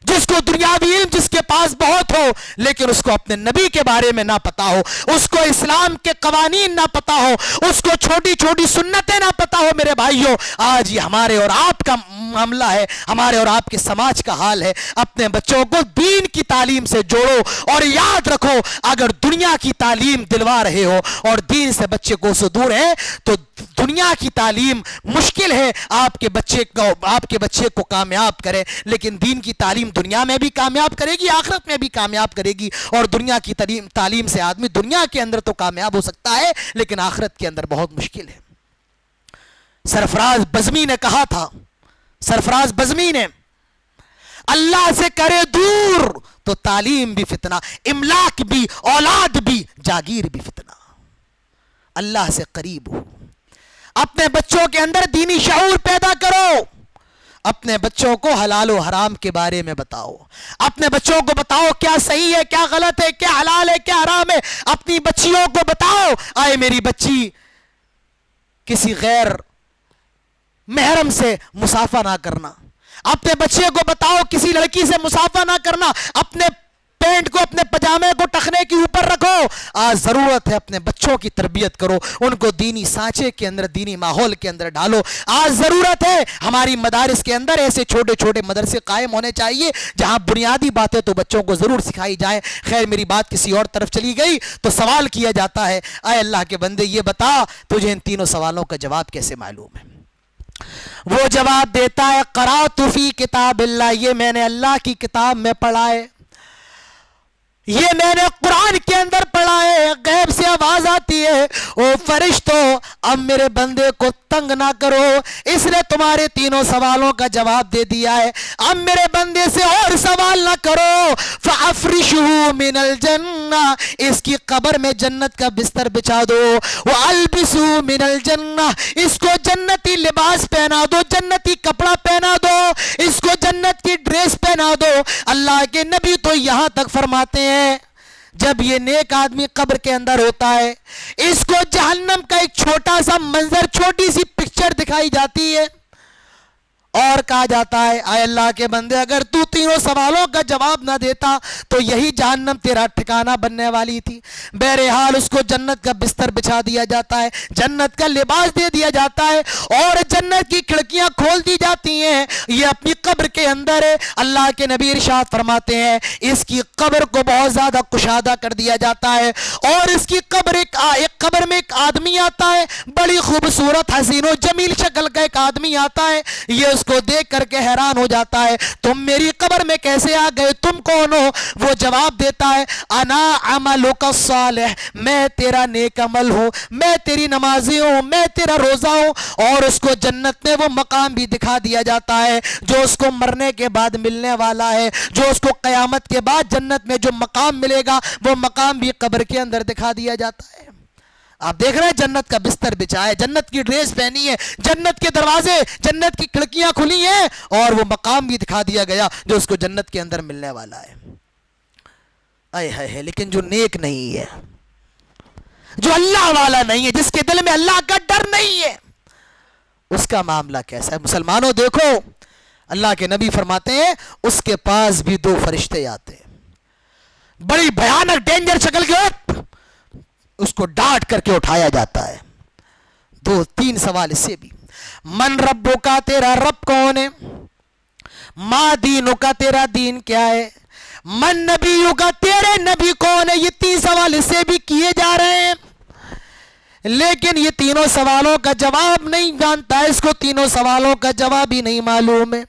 جس کو دنیاوی علم جس کے پاس بہت ہو, لیکن اس کو اپنے نبی کے بارے میں نہ پتا ہو, اس کو اسلام کے قوانین نہ پتا ہو, اس کو چھوٹی چھوٹی سنتیں نہ پتا ہو. میرے بھائیوں آج یہ ہمارے اور آپ کا معاملہ ہے, ہمارے اور آپ کے سماج کا حال ہے. اپنے بچوں کو دین کی تعلیم سے جوڑو, اور یاد رکھو اگر دنیا کی تعلیم دلوا رہے ہو اور دین سے بچے کو سے دور ہیں تو دنیا کی تعلیم مشکل ہے آپ کے بچے کو کامیاب کرے, لیکن دین کی تعلیم دنیا میں بھی کامیاب کرے گی, آخرت میں بھی کامیاب کرے گی. اور دنیا کی تعلیم سے آدمی دنیا کے اندر تو کامیاب ہو سکتا ہے, لیکن آخرت کے اندر بہت مشکل ہے. سرفراز بزمی نے کہا تھا, سرفراز بزمی نے, اللہ سے کرے دور تو تعلیم بھی فتنہ, املاک بھی, اولاد بھی, جاگیر بھی فتنہ. اللہ سے قریب ہو, اپنے بچوں کے اندر دینی شعور پیدا کرو, اپنے بچوں کو حلال و حرام کے بارے میں بتاؤ, اپنے بچوں کو بتاؤ کیا صحیح ہے, کیا غلط ہے, کیا حلال ہے, کیا حرام ہے. اپنی بچیوں کو بتاؤ, آئے میری بچی کسی غیر محرم سے مصافحہ نہ کرنا. اپنے بچے کو بتاؤ کسی لڑکی سے مصافحہ نہ کرنا. اپنے پینٹ کو, اپنے پجامے کو ٹخنے کے اوپر رکھو. آج ضرورت ہے اپنے بچوں کی تربیت کرو, ان کو دینی سانچے کے اندر, دینی ماحول کے اندر ڈالو. آج ضرورت ہے ہماری مدارس کے اندر ایسے چھوٹے چھوٹے مدرسے قائم ہونے چاہیے جہاں بنیادی باتیں تو بچوں کو ضرور سکھائی جائیں. خیر میری بات کسی اور طرف چلی گئی تو سوال کیا جاتا ہے, اے اللہ کے بندے یہ بتا تجھے ان تینوں سوالوں کا جواب کیسے معلوم ہے؟ وہ جواب دیتا ہے قرأت فی کتاب اللہ, یہ میں نے اللہ کی کتاب میں پڑھا ہے, یہ میں نے قرآن کے اندر پڑھا ہے. غیب سے آواز آتی ہے, او فرشتوں اب میرے بندے کو تنگ نہ کرو, اس نے تمہارے تینوں سوالوں کا جواب دے دیا ہے, اب میرے بندے سے اور سوال نہ کرو. فَأَفْرِشُهُ مِنَ الْجَنَّةِ, اس کی قبر میں جنت کا بستر بچھا دو. وَأَلْبِسُهُ مِنَ الْجَنَّةِ, اس کو جنتی لباس پہنا دو, جنتی کپڑا پہنا دو, اس کو جنت کی ڈریس پہنا دو. اللہ کے نبی تو یہاں تک فرماتے ہیں جب یہ نیک آدمی قبر کے اندر ہوتا ہے، اس کو جہنم کا ایک چھوٹا سا منظر، چھوٹی سی پکچر دکھائی جاتی ہے اور کہا جاتا ہے اے اللہ کے بندے، اگر تو تینوں سوالوں کا جواب نہ دیتا تو یہی جہنم تیرا ٹھکانہ بننے والی تھی۔ بہرحال اس کو جنت کا بستر بچھا دیا جاتا ہے، جنت کا لباس دے دیا جاتا ہے اور جنت کی کھڑکیاں کھول دی جاتی ہیں۔ یہ اپنی قبر کے اندر ہے۔ اللہ کے نبی ارشاد فرماتے ہیں اس کی قبر کو بہت زیادہ کشادہ کر دیا جاتا ہے اور اس کی قبر ایک قبر میں ایک آدمی آتا ہے، بڑی خوبصورت حسین و جمیل شکل کا ایک آدمی آتا ہے۔ یہ اس کو دیکھ کر کے حیران ہو جاتا ہے، تم میری قبر میں کیسے آ گئے، تم کون ہو؟ وہ جواب دیتا ہے انا عملک الصالح، میں تیرا نیک عمل ہوں، میں تیری نمازی ہوں، میں تیرا روزہ ہوں۔ اور اس کو جنت میں وہ مقام بھی دکھا دیا جاتا ہے جو اس کو مرنے کے بعد ملنے والا ہے، جو اس کو قیامت کے بعد جنت میں جو مقام ملے گا وہ مقام بھی قبر کے اندر دکھا دیا جاتا ہے۔ آپ دیکھ رہے ہیں جنت کا بستر بچھا ہے، جنت کی ڈریس پہنی ہے، جنت کے دروازے، جنت کی کھڑکیاں کھلی ہیں اور وہ مقام بھی دکھا دیا گیا جو اس کو جنت کے اندر ملنے والا ہے۔ اے ہے لیکن جو نیک نہیں ہے، جو اللہ والا نہیں ہے، جس کے دل میں اللہ کا ڈر نہیں ہے، اس کا معاملہ کیسا ہے؟ مسلمانوں دیکھو، اللہ کے نبی فرماتے ہیں اس کے پاس بھی دو فرشتے آتے ہیں، بڑی بھیانک ڈینجر شکل کے، اس کو ڈانٹ کر کے اٹھایا جاتا ہے۔ دو تین سوال اس سے بھی، من ربو کا، تیرا رب کون ہے؟ ما دینو کا، تیرا دین کیا ہے؟ من نبیو کا، تیرے نبی کون ہے؟ یہ تین سوال اس سے بھی کیے جا رہے ہیں، لیکن یہ تینوں سوالوں کا جواب نہیں جانتا ہے، اس کو تینوں سوالوں کا جواب ہی نہیں معلوم ہے۔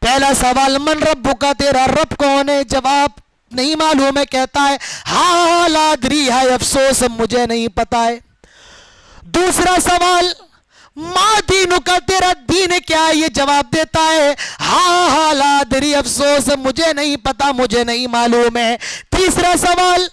پہلا سوال من ربو کا، تیرا رب کون ہے؟ جواب نہیں معلوم ہے، کہتا ہے ہاں لا ادری، ہے افسوس مجھے نہیں پتا ہے۔ دوسرا سوال ما دینو کا، تیرا دین کیا ہے؟ یہ جواب دیتا ہے ہاں لا ادری، افسوس مجھے نہیں پتا، مجھے نہیں معلوم ہے۔ تیسرا سوال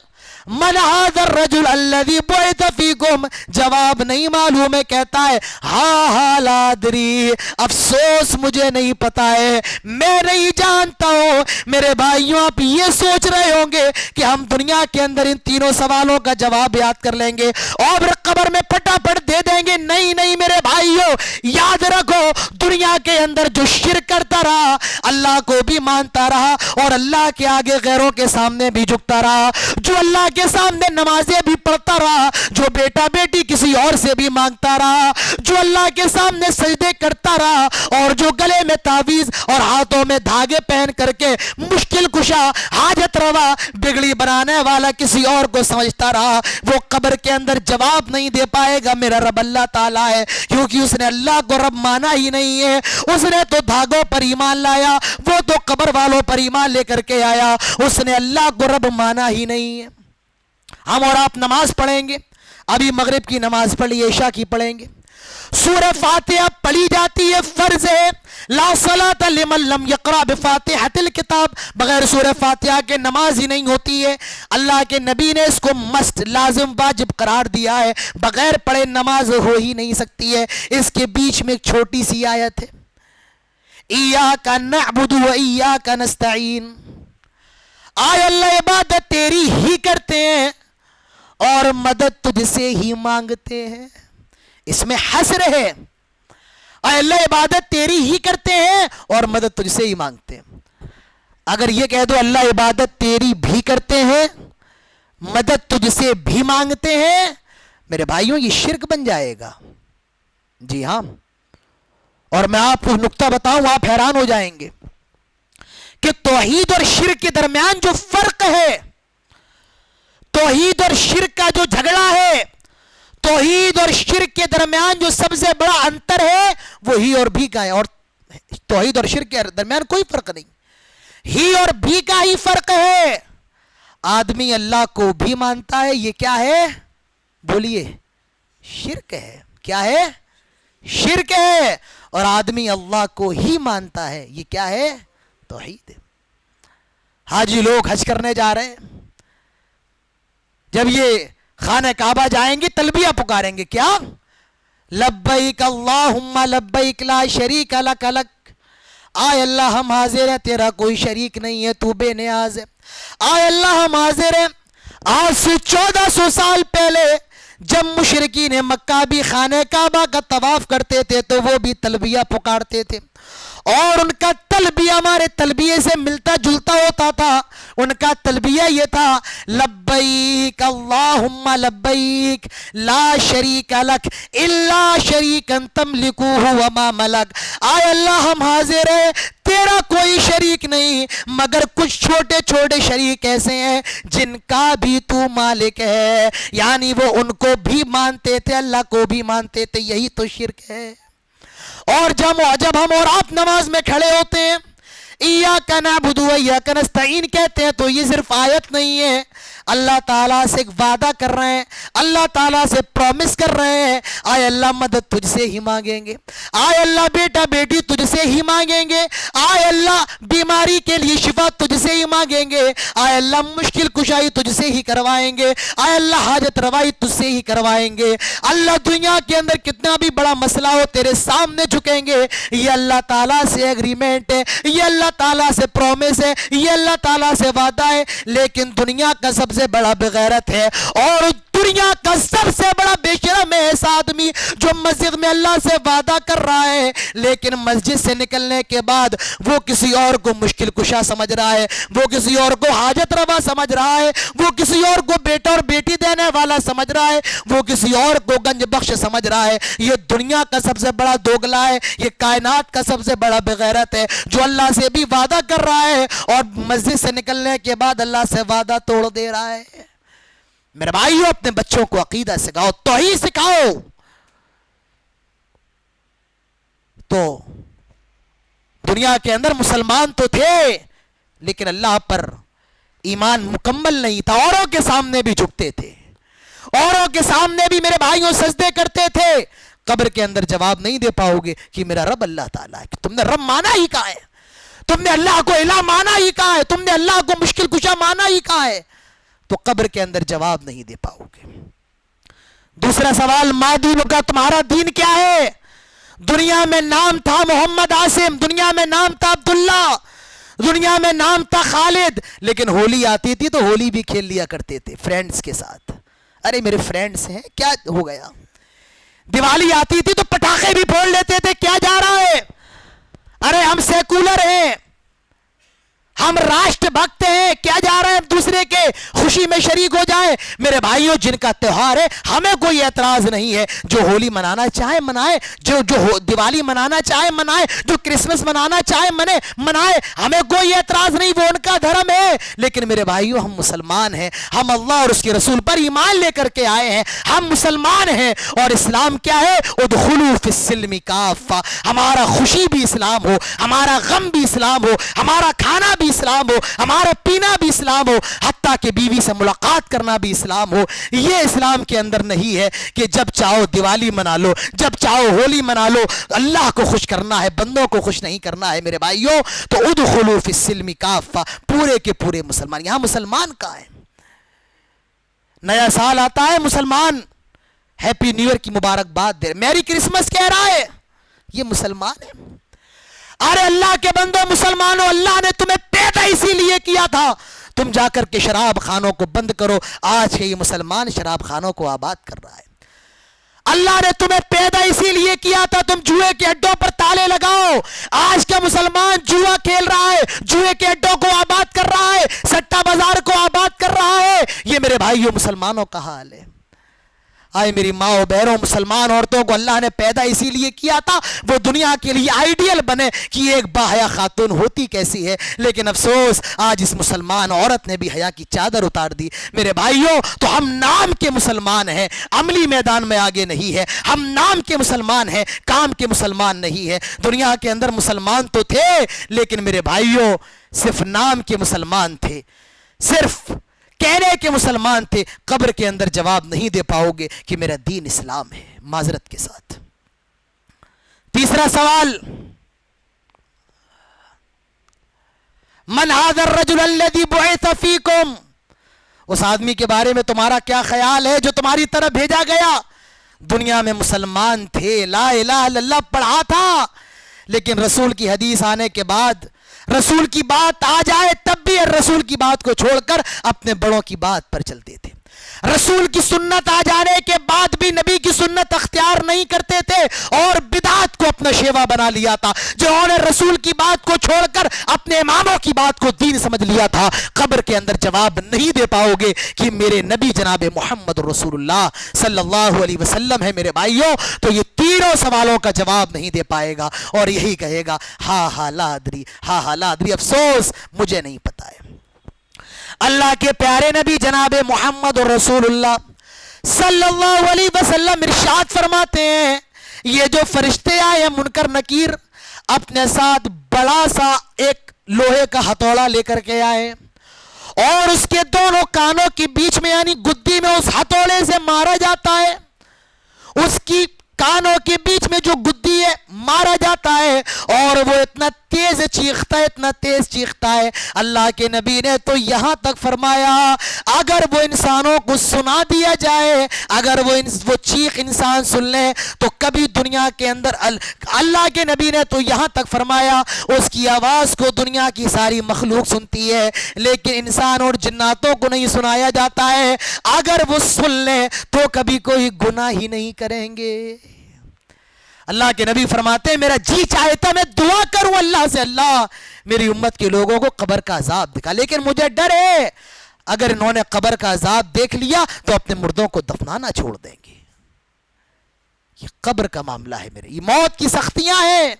من هذا الرجل الذي بعث فيكم، جواب نہیں معلوم ہے، کہتا ہے ہاں لا ادری، افسوس مجھے نہیں پتا ہے، میں نہیں جانتا ہوں۔ میرے بھائیوں، آپ یہ سوچ رہے ہوں گے کہ ہم دنیا کے اندر ان تینوں سوالوں کا جواب یاد کر لیں گے اور قبر میں پٹاپٹ دے دیں گے۔ نہیں نہیں میرے بھائیوں، یاد رکھو دنیا کے اندر جو شرک کرتا رہا، اللہ کو بھی مانتا رہا اور اللہ کے آگے غیروں کے سامنے بھی جھکتا رہا، جو اللہ کے سامنے نمازیں بھی پڑھتا رہا، جو بیٹا بیٹی کسی اور سے بھی مانگتا رہا، جو اللہ کے سامنے سجدے کرتا رہا اور جو گلے میں تعویذ اور ہاتھوں میں دھاگے پہن کر کے مشکل کشا، حاجت روا، بگڑی بنانے والا کسی اور کو سمجھتا رہا، وہ قبر کے اندر جواب نہیں دے پائے گا میرا رب اللہ تعالیٰ ہے، کیونکہ اس نے اللہ کو رب مانا ہی نہیں ہے۔ اس نے تو دھاگوں پر ایمان لایا، وہ تو قبر والوں پر ایمان لے کر کے آیا، اس نے اللہ کو رب مانا ہی نہیں ہے۔ ہم اور آپ نماز پڑھیں گے، ابھی مغرب کی نماز پڑھی، عشاء کی پڑھیں گے، سورہ فاتحہ پڑھی جاتی ہے، فرض ہے، لا صلاۃ لمن لم یقرأ بفاتحۃ الکتاب، بغیر سورہ فاتحہ کے نماز ہی نہیں ہوتی ہے۔ اللہ کے نبی نے اس کو مست، لازم، واجب قرار دیا ہے، بغیر پڑھے نماز ہو ہی نہیں سکتی ہے۔ اس کے بیچ میں ایک چھوٹی سی آیت ہے، ایاک نعبد و ایاک نستعین، آئے اللہ عبادت تیری ہی کرتے ہیں اور مدد تجھ سے ہی مانگتے ہیں۔ اس میں حسر ہے، اے اللہ عبادت تیری ہی کرتے ہیں اور مدد تجھ سے ہی مانگتے ہیں۔ اگر یہ کہہ دو اللہ عبادت تیری بھی کرتے ہیں، مدد تجھ سے بھی مانگتے ہیں، میرے بھائیوں یہ شرک بن جائے گا۔ جی ہاں، اور میں آپ کو نکتہ بتاؤں، آپ حیران ہو جائیں گے کہ توحید اور شرک کے درمیان جو فرق ہے، توحید اور شرک کا جو جھگڑا ہے، توحید اور شرک کے درمیان جو سب سے بڑا انتر ہے وہ ہی اور بھی کا ہے، اور توحید اور شرک کے درمیان کوئی فرق نہیں، ہی اور بھی کا ہی فرق ہے۔ آدمی اللہ کو بھی مانتا ہے، یہ کیا ہے؟ بولیے، شرک ہے۔ کیا ہے؟ شرک ہے۔ اور آدمی اللہ کو ہی مانتا ہے، یہ کیا ہے؟ توحید ہے۔ حاجی لوگ حج کرنے جا رہے ہیں، جب یہ خانہ کعبہ جائیں گے تلبیہ پکاریں گے، کیا؟ لبیک اللہم لبیک لا شریک لک لک، آئے اللہ ہم حاضر ہیں، تیرا کوئی شریک نہیں ہے، تو بے نیاز ہے۔ آئے اللہ ہم حاضر ہیں، آج سے 1400 سال پہلے جب مشرکین مکہ بھی خانہ کعبہ کا طواف کرتے تھے تو وہ بھی تلبیہ پکارتے تھے، اور ان کا تلبیہ ہمارے تلبیہ سے ملتا جلتا ہوتا تھا۔ ان کا تلبیہ یہ تھا، لبیک اللہم لبیک لا شریک لک الا شریکا تملکوہ وما ملک۔ آئے اللہ ہم حاضر ہیں، تیرا کوئی شریک نہیں مگر کچھ چھوٹے چھوٹے شریک ایسے ہیں جن کا بھی تو مالک ہے، یعنی وہ ان کو بھی مانتے تھے، اللہ کو بھی مانتے تھے، یہی تو شرک ہے۔ اور جب ہم اور آپ نماز میں کھڑے ہوتے ہیں، ایاک نعبد و ایاک نستعین کہتے ہیں، تو یہ صرف آیت نہیں ہے، اللہ تعالیٰ سے ایک وعدہ کر رہے ہیں، اللہ تعالیٰ سے پرومس کر رہے ہیں، آئے اللہ مدد تجھ سے ہی مانگیں گے، آئے اللہ بیٹا بیٹی تجھ سے ہی مانگیں گے، آئے اللہ بیماری کے لیے شفا تجھ سے ہی مانگیں گے، آئے اللہ مشکل کشائی تجھ سے ہی کروائیں گے، آئے اللہ حاجت روائی تجھ سے ہی کروائیں گے، اللہ دنیا کے اندر کتنا بھی بڑا مسئلہ ہو تیرے سامنے جھکیں گے۔ یہ اللہ تعالیٰ سے ایگریمنٹ ہے، یہ اللہ تعالیٰ سے پرومس ہے، یہ اللہ تعالیٰ سے وعدہ ہے۔ لیکن دنیا کا سب سے بڑا بغیرت ہے اور دنیا کا سب سے بڑا بے شرم ہے ایسا آدمی جو مسجد میں اللہ سے وعدہ کر رہا ہے، لیکن مسجد سے نکلنے کے بعد وہ کسی اور کو مشکل کشا سمجھ رہا ہے، وہ کسی اور کو حاجت روا سمجھ رہا ہے، وہ کسی اور کو بیٹا اور بیٹی دینے والا سمجھ رہا ہے، وہ کسی اور کو گنج بخش سمجھ رہا ہے۔ یہ دنیا کا سب سے بڑا دوگلا ہے، یہ کائنات کا سب سے بڑا بغیرت ہے جو اللہ سے بھی وعدہ کر رہا ہے اور مسجد سے نکلنے کے بعد اللہ سے وعدہ توڑ دے رہا ہے۔ میرے بھائیو، اپنے بچوں کو عقیدہ سکھاؤ، توحید سکھاؤ۔ تو دنیا کے اندر مسلمان تو تھے لیکن اللہ پر ایمان مکمل نہیں تھا، اوروں کے سامنے بھی جھکتے تھے، اوروں کے سامنے بھی میرے بھائیوں سجدے کرتے تھے۔ قبر کے اندر جواب نہیں دے پاؤ گے کہ میرا رب اللہ تعالیٰ ہے، کہ تم نے رب مانا ہی کہا ہے، تم نے اللہ کو الہ مانا ہی کہا ہے، تم نے اللہ کو مشکل کشا مانا ہی کہا ہے، تو قبر کے اندر جواب نہیں دے پاؤ گے۔ دوسرا سوال، ما دین کا، تمہارا دین کیا ہے؟ دنیا میں نام تھا محمد عاصم، دنیا میں نام تھا عبداللہ، دنیا میں نام تھا خالد، لیکن ہولی آتی تھی تو ہولی بھی کھیل لیا کرتے تھے فرینڈز کے ساتھ۔ ارے میرے فرینڈز ہیں، کیا ہو گیا؟ دیوالی آتی تھی تو پٹاخے بھی پھوڑ لیتے تھے، کیا جا رہا ہے؟ ارے ہم سیکولر ہیں، ہم راشٹر بھکت ہیں، کیا جا رہے ہیں دوسرے کے خوشی میں شریک ہو جائیں؟ میرے بھائیوں، جن کا تہوار ہے ہمیں کوئی اعتراض نہیں ہے، جو ہولی منانا چاہے منائے، جو دیوالی منانا چاہے منائے، جو کرسمس منانا چاہے منائے، ہمیں کوئی اعتراض نہیں، وہ ان کا دھرم ہے۔ لیکن میرے بھائیوں، ہم مسلمان ہیں، ہم اللہ اور اس کے رسول پر ایمان لے کر کے آئے ہیں، ہم مسلمان ہیں، اور اسلام کیا ہے؟ ادخلوا فی السلم کافہ۔ ہمارا خوشی بھی اسلام ہو، ہمارا غم بھی اسلام ہو، ہمارا کھانا بھی اسلام ہو، ہمارا پینا بھی اسلام ہو، حتیٰ کہ بیوی سے ملاقات کرنا بھی اسلام ہو۔ یہ اسلام کے اندر نہیں ہے کہ جب چاہو دیوالی منا لو، جب چاہو ہولی منا لو، اللہ کو خوش کرنا ہے، بندوں کو خوش نہیں کرنا ہے۔ میرے بھائیوں، تو ادخلوا فی السلم کافہ، پورے کے پورے مسلمان۔ یہاں مسلمان کہاں ہے؟ نیا سال آتا ہے، مسلمان ہیپی نیو ایئر کی مبارکباد دے، میری کرسمس کہہ رہا ہے، یہ مسلمان ہے۔ ارے اللہ کے بندوں، مسلمانوں، اللہ نے تمہیں پیدا اسی لیے کیا تھا، تم جا کر کے شراب خانوں کو بند کرو۔ آج کے یہ مسلمان شراب خانوں کو آباد کر رہا ہے۔ اللہ نے تمہیں پیدا اسی لیے کیا تھا، تم جوئے کے اڈوں پر تالے لگاؤ۔ آج کا مسلمان جوا کھیل رہا ہے، جوئے کے اڈوں کو آباد کر رہا ہے، سٹا بازار کو آباد کر رہا ہے۔ یہ میرے بھائیوں مسلمانوں کا حال ہے۔ آئے میری ماں و بہنوں، مسلمان عورتوں کو اللہ نے پیدا اسی لیے کیا تھا وہ دنیا کے لیے آئیڈیل بنے کہ ایک باحیا خاتون ہوتی کیسی ہے، لیکن افسوس آج اس مسلمان عورت نے بھی حیا کی چادر اتار دی۔ میرے بھائیوں، تو ہم نام کے مسلمان ہیں، عملی میدان میں آگے نہیں ہے، ہم نام کے مسلمان ہیں، کام کے مسلمان نہیں ہے۔ دنیا کے اندر مسلمان تو تھے لیکن میرے بھائیوں صرف نام کے مسلمان تھے، صرف کہنے کے مسلمان تھے، قبر کے اندر جواب نہیں دے پاؤ گے کہ میرا دین اسلام ہے، معذرت کے ساتھ۔ تیسرا سوال، من هذا الرجل الذي بعث فيكم، اس آدمی کے بارے میں تمہارا کیا خیال ہے جو تمہاری طرف بھیجا گیا؟ دنیا میں مسلمان تھے، لا الہ الا اللہ پڑھا تھا، لیکن رسول کی حدیث آنے کے بعد، رسول کی بات آ جائے تب بھی رسول کی بات کو چھوڑ کر اپنے بڑوں کی بات پر چلتے تھے. رسول کی سنت آ جانے کے بعد بھی نبی کی سنت اختیار نہیں کرتے تھے اور بدعت کو اپنا شیوا بنا لیا تھا. جنہوں نے رسول کی بات کو چھوڑ کر اپنے اماموں کی بات کو دین سمجھ لیا تھا، قبر کے اندر جواب نہیں دے پاؤ گے کہ میرے نبی جناب محمد رسول اللہ صلی اللہ علیہ وسلم ہے میرے بھائیوں. تو یہ تینوں سوالوں کا جواب نہیں دے پائے گا اور یہی کہے گا ہاں لا ادری، ہاں لا ادری، افسوس مجھے نہیں پتا ہے. اللہ کے پیارے نبی جناب محمد رسول اللہ صلی اللہ علیہ وسلم ارشاد فرماتے ہیں، یہ جو فرشتے آئے ہیں منکر نکیر، اپنے ساتھ بڑا سا ایک لوہے کا ہتھوڑا لے کر کے آئے اور اس کے دونوں کانوں کے بیچ میں یعنی گدی میں اس ہتھوڑے سے مارا جاتا ہے. اس کی کانوں کے بیچ میں جو گدی ہے مارا جاتا ہے اور وہ اتنا تیز چیختا ہے، اتنا تیز چیختا ہے. اللہ کے نبی نے تو یہاں تک فرمایا اگر وہ انسانوں کو سنا دیا جائے، اگر وہ چیخ انسان سن لے تو کبھی دنیا کے اندر اللہ کے نبی نے تو یہاں تک فرمایا اس کی آواز کو دنیا کی ساری مخلوق سنتی ہے لیکن انسان اور جناتوں کو نہیں سنایا جاتا ہے. اگر وہ سن لے تو کبھی کوئی گناہ ہی نہیں کریں گے. اللہ کے نبی فرماتے ہیں میرا جی چاہتا میں دعا کروں اللہ سے، اللہ میری امت کے لوگوں کو قبر کا عذاب دکھا، لیکن مجھے ڈر ہے اگر انہوں نے قبر کا عذاب دیکھ لیا تو اپنے مردوں کو دفنانا چھوڑ دیں گے. یہ قبر کا معاملہ ہے میرے، یہ موت کی سختیاں ہیں.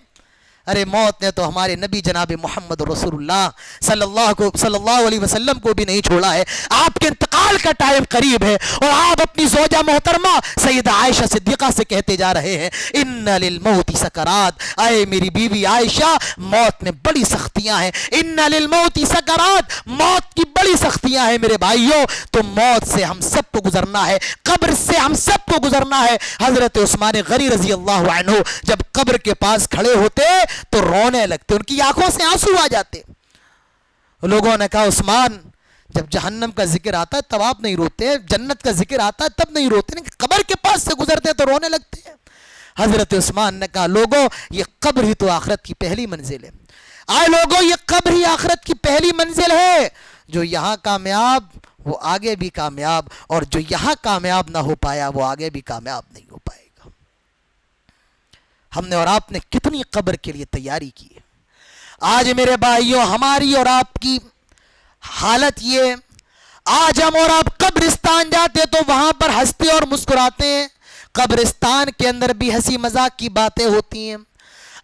ارے موت نے تو ہمارے نبی جناب محمد رسول اللہ صلی اللہ علیہ وسلم کو بھی نہیں چھوڑا ہے. آپ کے انتقال کا ٹائم قریب ہے اور آپ اپنی زوجہ محترمہ سیدہ عائشہ صدیقہ سے کہتے جا رہے ہیں ان للموت سکرات، اے میری بیوی عائشہ موت میں بڑی سختیاں ہیں. ان للموت سکرات، موت کی بڑی سختیاں ہیں میرے بھائیوں. تو موت سے ہم سب کو گزرنا ہے، قبر سے ہم سب کو گزرنا ہے. حضرت عثمان غنی رضی اللہ عنہ جب قبر کے پاس کھڑے ہوتے تو رونے لگتے، ان کی آنکھوں سے آنسو آ جاتے. لوگوں نے کہا عثمان جب جہنم کا ذکر آتا ہے تب آپ نہیں روتے، جنت کا ذکر آتا ہے تب نہیں روتے، لیکن قبر کے پاس سے گزرتے ہیں تو رونے لگتے ہیں. حضرت عثمان نے کہا لوگوں یہ قبر ہی تو آخرت کی پہلی منزل ہے. آئے لوگوں یہ قبر ہی آخرت کی پہلی منزل ہے. جو یہاں کامیاب وہ آگے بھی کامیاب، اور جو یہاں کامیاب نہ ہو پایا وہ آگے بھی کامیاب نہیں ہو پائے گا. ہم نے اور آپ نے کتنی قبر کے لیے تیاری کی ہے. آج میرے بھائیوں ہماری اور آپ کی حالت یہ، آج ہم اور آپ قبرستان جاتے تو وہاں پر ہنستے اور مسکراتے ہیں. قبرستان کے اندر بھی ہنسی مذاق کی باتیں ہوتی ہیں.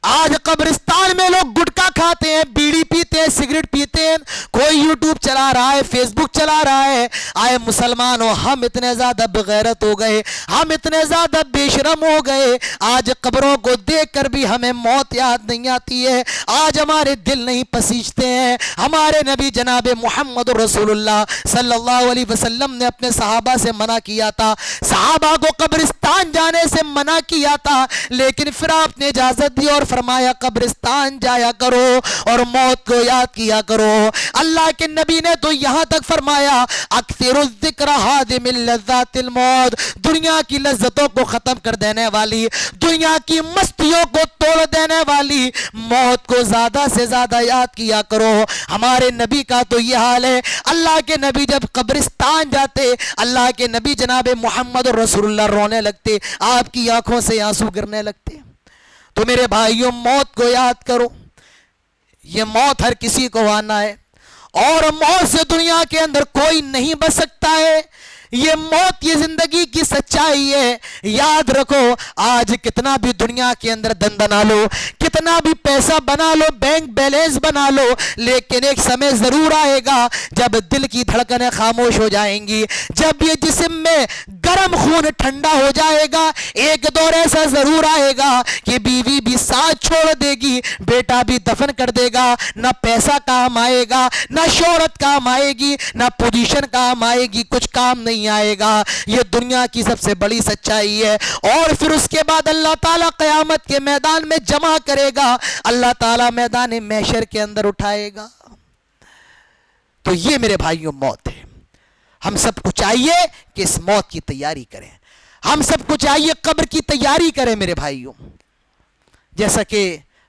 آج قبرستان میں لوگ گٹکا کھاتے ہیں، بیڑی پیتے ہیں، سگریٹ پیتے ہیں، کوئی یوٹیوب چلا رہا ہے، فیس بک چلا رہا ہے. آئے مسلمانوں ہم اتنے زیادہ بغیرت ہو گئے، ہم اتنے زیادہ بے شرم ہو گئے. آج قبروں کو دیکھ کر بھی ہمیں موت یاد نہیں آتی ہے. آج ہمارے دل نہیں پسیجتے ہیں. ہمارے نبی جناب محمد رسول اللہ صلی اللہ علیہ وسلم نے اپنے صحابہ سے منع کیا تھا، صحابہ کو قبرستان جانے سے منع کیا تھا، لیکن پھر آپ نے اجازت دی اور فرمایا قبرستان جایا کرو اور موت کو یاد کیا کرو. اللہ کے نبی نے تو یہاں تک فرمایا اکثر الذکر ہادم لذات الموت، دنیا کی لذتوں کو ختم کر دینے والی، دنیا کی مستیوں کو توڑ دینے والی موت کو زیادہ سے زیادہ یاد کیا کرو. ہمارے نبی کا تو یہ حال ہے. اللہ کے نبی جب قبرستان جاتے اللہ کے نبی جناب محمد رسول اللہ رونے لگتے، آپ کی آنکھوں سے آنسو گرنے لگتے. تو میرے بھائیوں موت کو یاد کرو. یہ موت ہر کسی کو آنا ہے اور موت سے دنیا کے اندر کوئی نہیں بچ سکتا ہے. یہ موت یہ زندگی کی سچائی ہے. یاد رکھو آج کتنا بھی دنیا کے اندر دن بنا لو، کتنا بھی پیسہ بنا لو، بینک بیلنس بنا لو، لیکن ایک سمے ضرور آئے گا جب دل کی دھڑکنیں خاموش ہو جائیں گی، جب یہ جسم میں گرم خون ٹھنڈا ہو جائے گا. ایک دور ایسا ضرور آئے گا کہ بیوی بھی ساتھ چھوڑ دے گی، بیٹا بھی دفن کر دے گا، نہ پیسہ کام آئے گا، نہ شہرت کام آئے گی، نہ پوزیشن کام آئے گی، کچھ کام نہیں آئے گا. یہ دنیا کی سب سے بڑی سچائی ہے. اور پھر اس کے بعد اللہ تعالیٰ قیامت کے میدان میں جمع کرے گا، اللہ تعالیٰ میدان محشر کے اندر اٹھائے گا. تو یہ میرے بھائیوں موت ہے. ہم سب کو چاہیے کہ اس موت کی تیاری کریں. ہم سب کو چاہیے قبر کی تیاری کریں میرے بھائیوں. جیسا کہ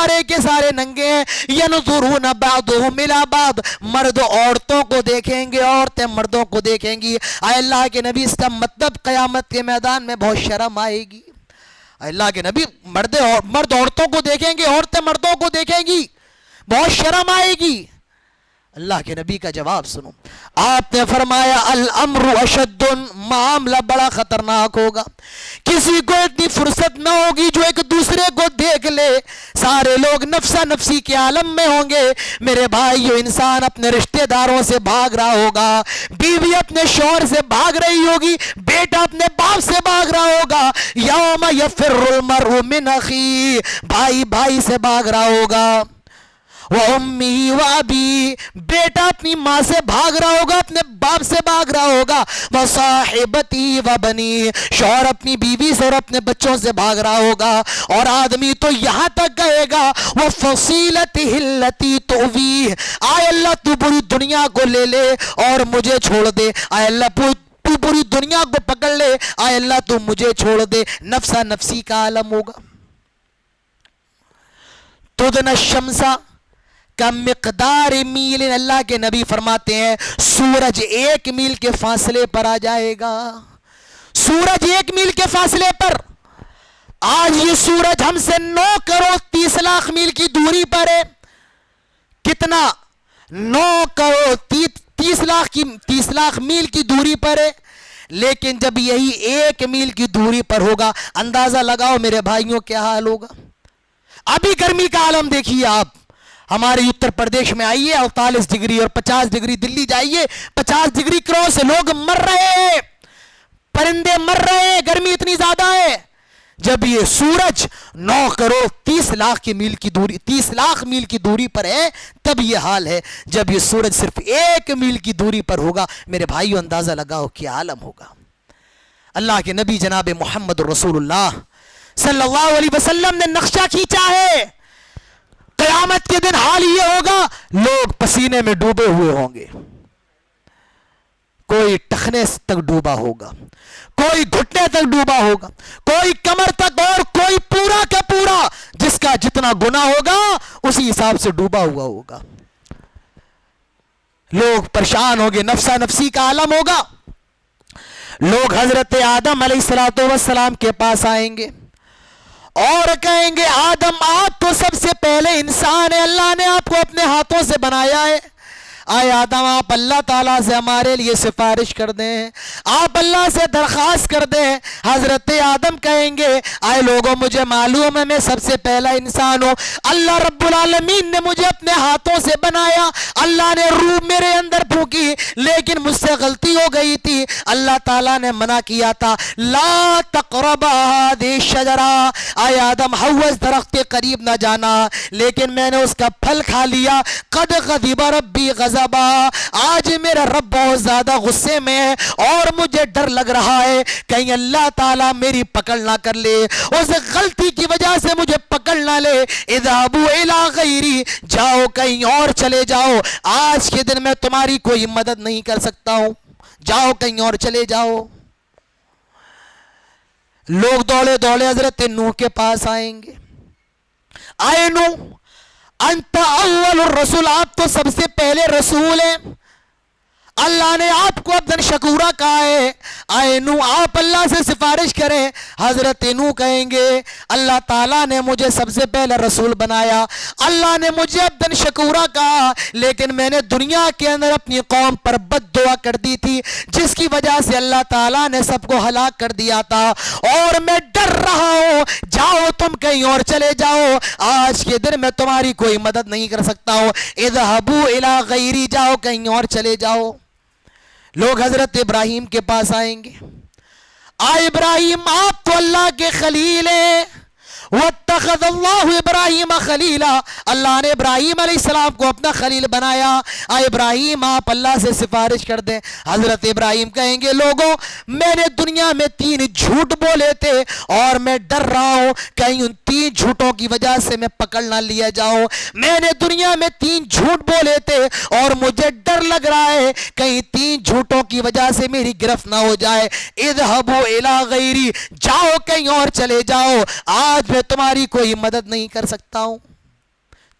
سارے کے سارے ننگے ہیں. ینظرون بعضهم الی بعض, مرد عورتوں کو دیکھیں گے, عورتیں مردوں کو دیکھیں گی. اے اللہ کے نبی, اس کا مطلب قیامت کے میدان میں بہت شرم آئے گی. اللہ کے نبی, مرد عورتوں کو دیکھیں گے, عورتیں مردوں کو دیکھیں گی, بہت شرم آئے گی. اللہ کے نبی کا جواب سنو. آپ نے فرمایا الامر اشد, معاملہ بڑا خطرناک ہوگا. کسی کو اتنی فرصت نہ ہوگی جو ایک دوسرے کو دیکھ لے. سارے لوگ نفسا نفسی کے عالم میں ہوں گے. میرے بھائیو, انسان اپنے رشتہ داروں سے بھاگ رہا ہوگا, بیوی اپنے شوہر سے بھاگ رہی ہوگی, بیٹا اپنے باپ سے بھاگ رہا ہوگا. یوم یفر المرء من اخیہ, بھائی بھائی سے بھاگ رہا ہوگا. وَأُمِّهِ وَأَبِيهِ, بیٹا اپنی ماں سے بھاگ رہا ہوگا, اپنے باپ سے بھاگ رہا ہوگا. وَصَاحِبَتِهِ وَبَنِيهِ, شوہر اپنی بیوی سے اور اپنے بچوں سے بھاگ رہا ہوگا. اور آدمی تو یہاں تک کہے گا وَفَصِيلَتِهِ الَّتِي تُؤْوِيهِ, آئے اللہ تو پوری دنیا کو لے لے اور مجھے چھوڑ دے. آئے اللہ تو پوری دنیا کو پکڑ لے, آئے اللہ تو مجھے چھوڑ دے. نفسا نفسی کا عالم ہوگا. تُدْنَ الشَّمْسَ کا مقدار میل, اللہ کے نبی فرماتے ہیں سورج 1 میل کے فاصلے پر آ جائے گا. سورج 1 میل کے فاصلے پر. آج یہ سورج ہم سے 9 کروڑ 30 لاکھ میل کی دوری پر ہے. کتنا؟ 9 کروڑ 30 لاکھ میل کی دوری پر ہے. لیکن جب یہی 1 میل کی دوری پر ہوگا, اندازہ لگاؤ میرے بھائیوں کیا حال ہوگا. ابھی گرمی کا عالم دیکھیے آپ. ہمارے اتر پردیش میں آئیے, 48 ڈگری اور 50 ڈگری. دلی جائیے, 50 ڈگری کراس سے لوگ مر رہے ہیں, پرندے مر رہے ہیں, گرمی اتنی زیادہ ہے. جب یہ سورج 9 کروڑ 30 لاکھ میل کی دوری پر ہے, تب یہ حال ہے. جب یہ سورج صرف 1 میل کی دوری پر ہوگا, میرے بھائیو اندازہ لگاؤ کیا عالم ہوگا. اللہ کے نبی جناب محمد رسول اللہ صلی اللہ علیہ وسلم نے نقشہ کھینچا ہے. قیامت کے دن حال یہ ہوگا, لوگ پسینے میں ڈوبے ہوئے ہوں گے. کوئی ٹخنے تک ڈوبا ہوگا, کوئی گھٹنے تک ڈوبا ہوگا, کوئی کمر تک, اور کوئی پورا کا پورا جس کا جتنا گناہ ہوگا اسی حساب سے ڈوبا ہوا ہوگا. لوگ پریشان ہوں گے, نفسا نفسی کا عالم ہوگا. لوگ حضرت آدم علیہ السلام کے پاس آئیں گے اور کہیں گے آدم آپ تو سب سے پہلے انسان ہے, اللہ نے آپ کو اپنے ہاتھوں سے بنایا ہے. آئے آدم آپ اللہ تعالیٰ سے ہمارے لیے سفارش کر دیں, آپ اللہ سے درخواست کر دیں. حضرت آدم کہیں گے آئے لوگوں مجھے معلوم ہے میں سب سے پہلا انسان ہوں, اللہ رب العالمین نے مجھے اپنے ہاتھوں سے بنایا, اللہ نے روح میرے اندر پھونکی, لیکن مجھ سے غلطی ہو گئی تھی. اللہ تعالیٰ نے منع کیا تھا لا تقربا هذه الشجرہ, آئے آدم حوض درخت کے قریب نہ جانا, لیکن میں نے اس کا پھل کھا لیا. قد غضب ربی غضبا, آج میرا رب بہت زیادہ غصے میں ہے اور مجھے ڈر لگ رہا ہے کہیں اللہ تعالیٰ میری پکڑ نہ کر لے, اس غلطی کی وجہ سے مجھے پکڑ نہ لے. اذهبوا الى غیری, جاؤ کہیں اور چلے جاؤ, آج کے دن میں تمہاری کوئی مدد نہیں کر سکتا ہوں, جاؤ کہیں اور چلے جاؤ. لوگ دوڑے دوڑے حضرت نوح کے پاس آئیں گے. آئے نوح انت اول الرسول, آپ تو سب سے پہلے رسول ہیں, اللہ نے آپ کو عبدن شکورا کہا ہے. آئے نوح آپ اللہ سے سفارش کریں. حضرت نوح کہیں گے اللہ تعالیٰ نے مجھے سب سے پہلا رسول بنایا, اللہ نے مجھے عبدن شکورا کہا, لیکن میں نے دنیا کے اندر اپنی قوم پر بد دعا کر دی تھی, جس کی وجہ سے اللہ تعالیٰ نے سب کو ہلاک کر دیا تھا, اور میں ڈر رہا ہوں, جاؤ تم کہیں اور چلے جاؤ, آج کے دن میں تمہاری کوئی مدد نہیں کر سکتا ہوں. اذهبوا الى غیری, جاؤ کہیں اور چلے جاؤ. لوگ حضرت ابراہیم کے پاس آئیں گے. آئے ابراہیم آپ تو اللہ کے خلیل ہیں, واتخذ اللہ ابراہیم خلیلا, اللہ نے ابراہیم علیہ السلام کو اپنا خلیل بنایا. آئے ابراہیم آپ اللہ سے سفارش کر دیں. حضرت ابراہیم کہیں گے لوگوں میں نے دنیا میں 3 جھوٹ بولے تھے, اور میں ڈر رہا ہوں کہیں ان 3 جھوٹوں کی وجہ سے میں پکڑ نہ لیا جاؤں. میں نے دنیا میں 3 جھوٹ بولے تھے, اور مجھے ڈر لگ رہا ہے کہیں 3 جھوٹوں کی وجہ سے میری گرفت نہ ہو جائے. اذهبوا الى غیری, جاؤ کہیں اور چلے جاؤ, آج میں تمہاری کوئی مدد نہیں کر سکتا ہوں.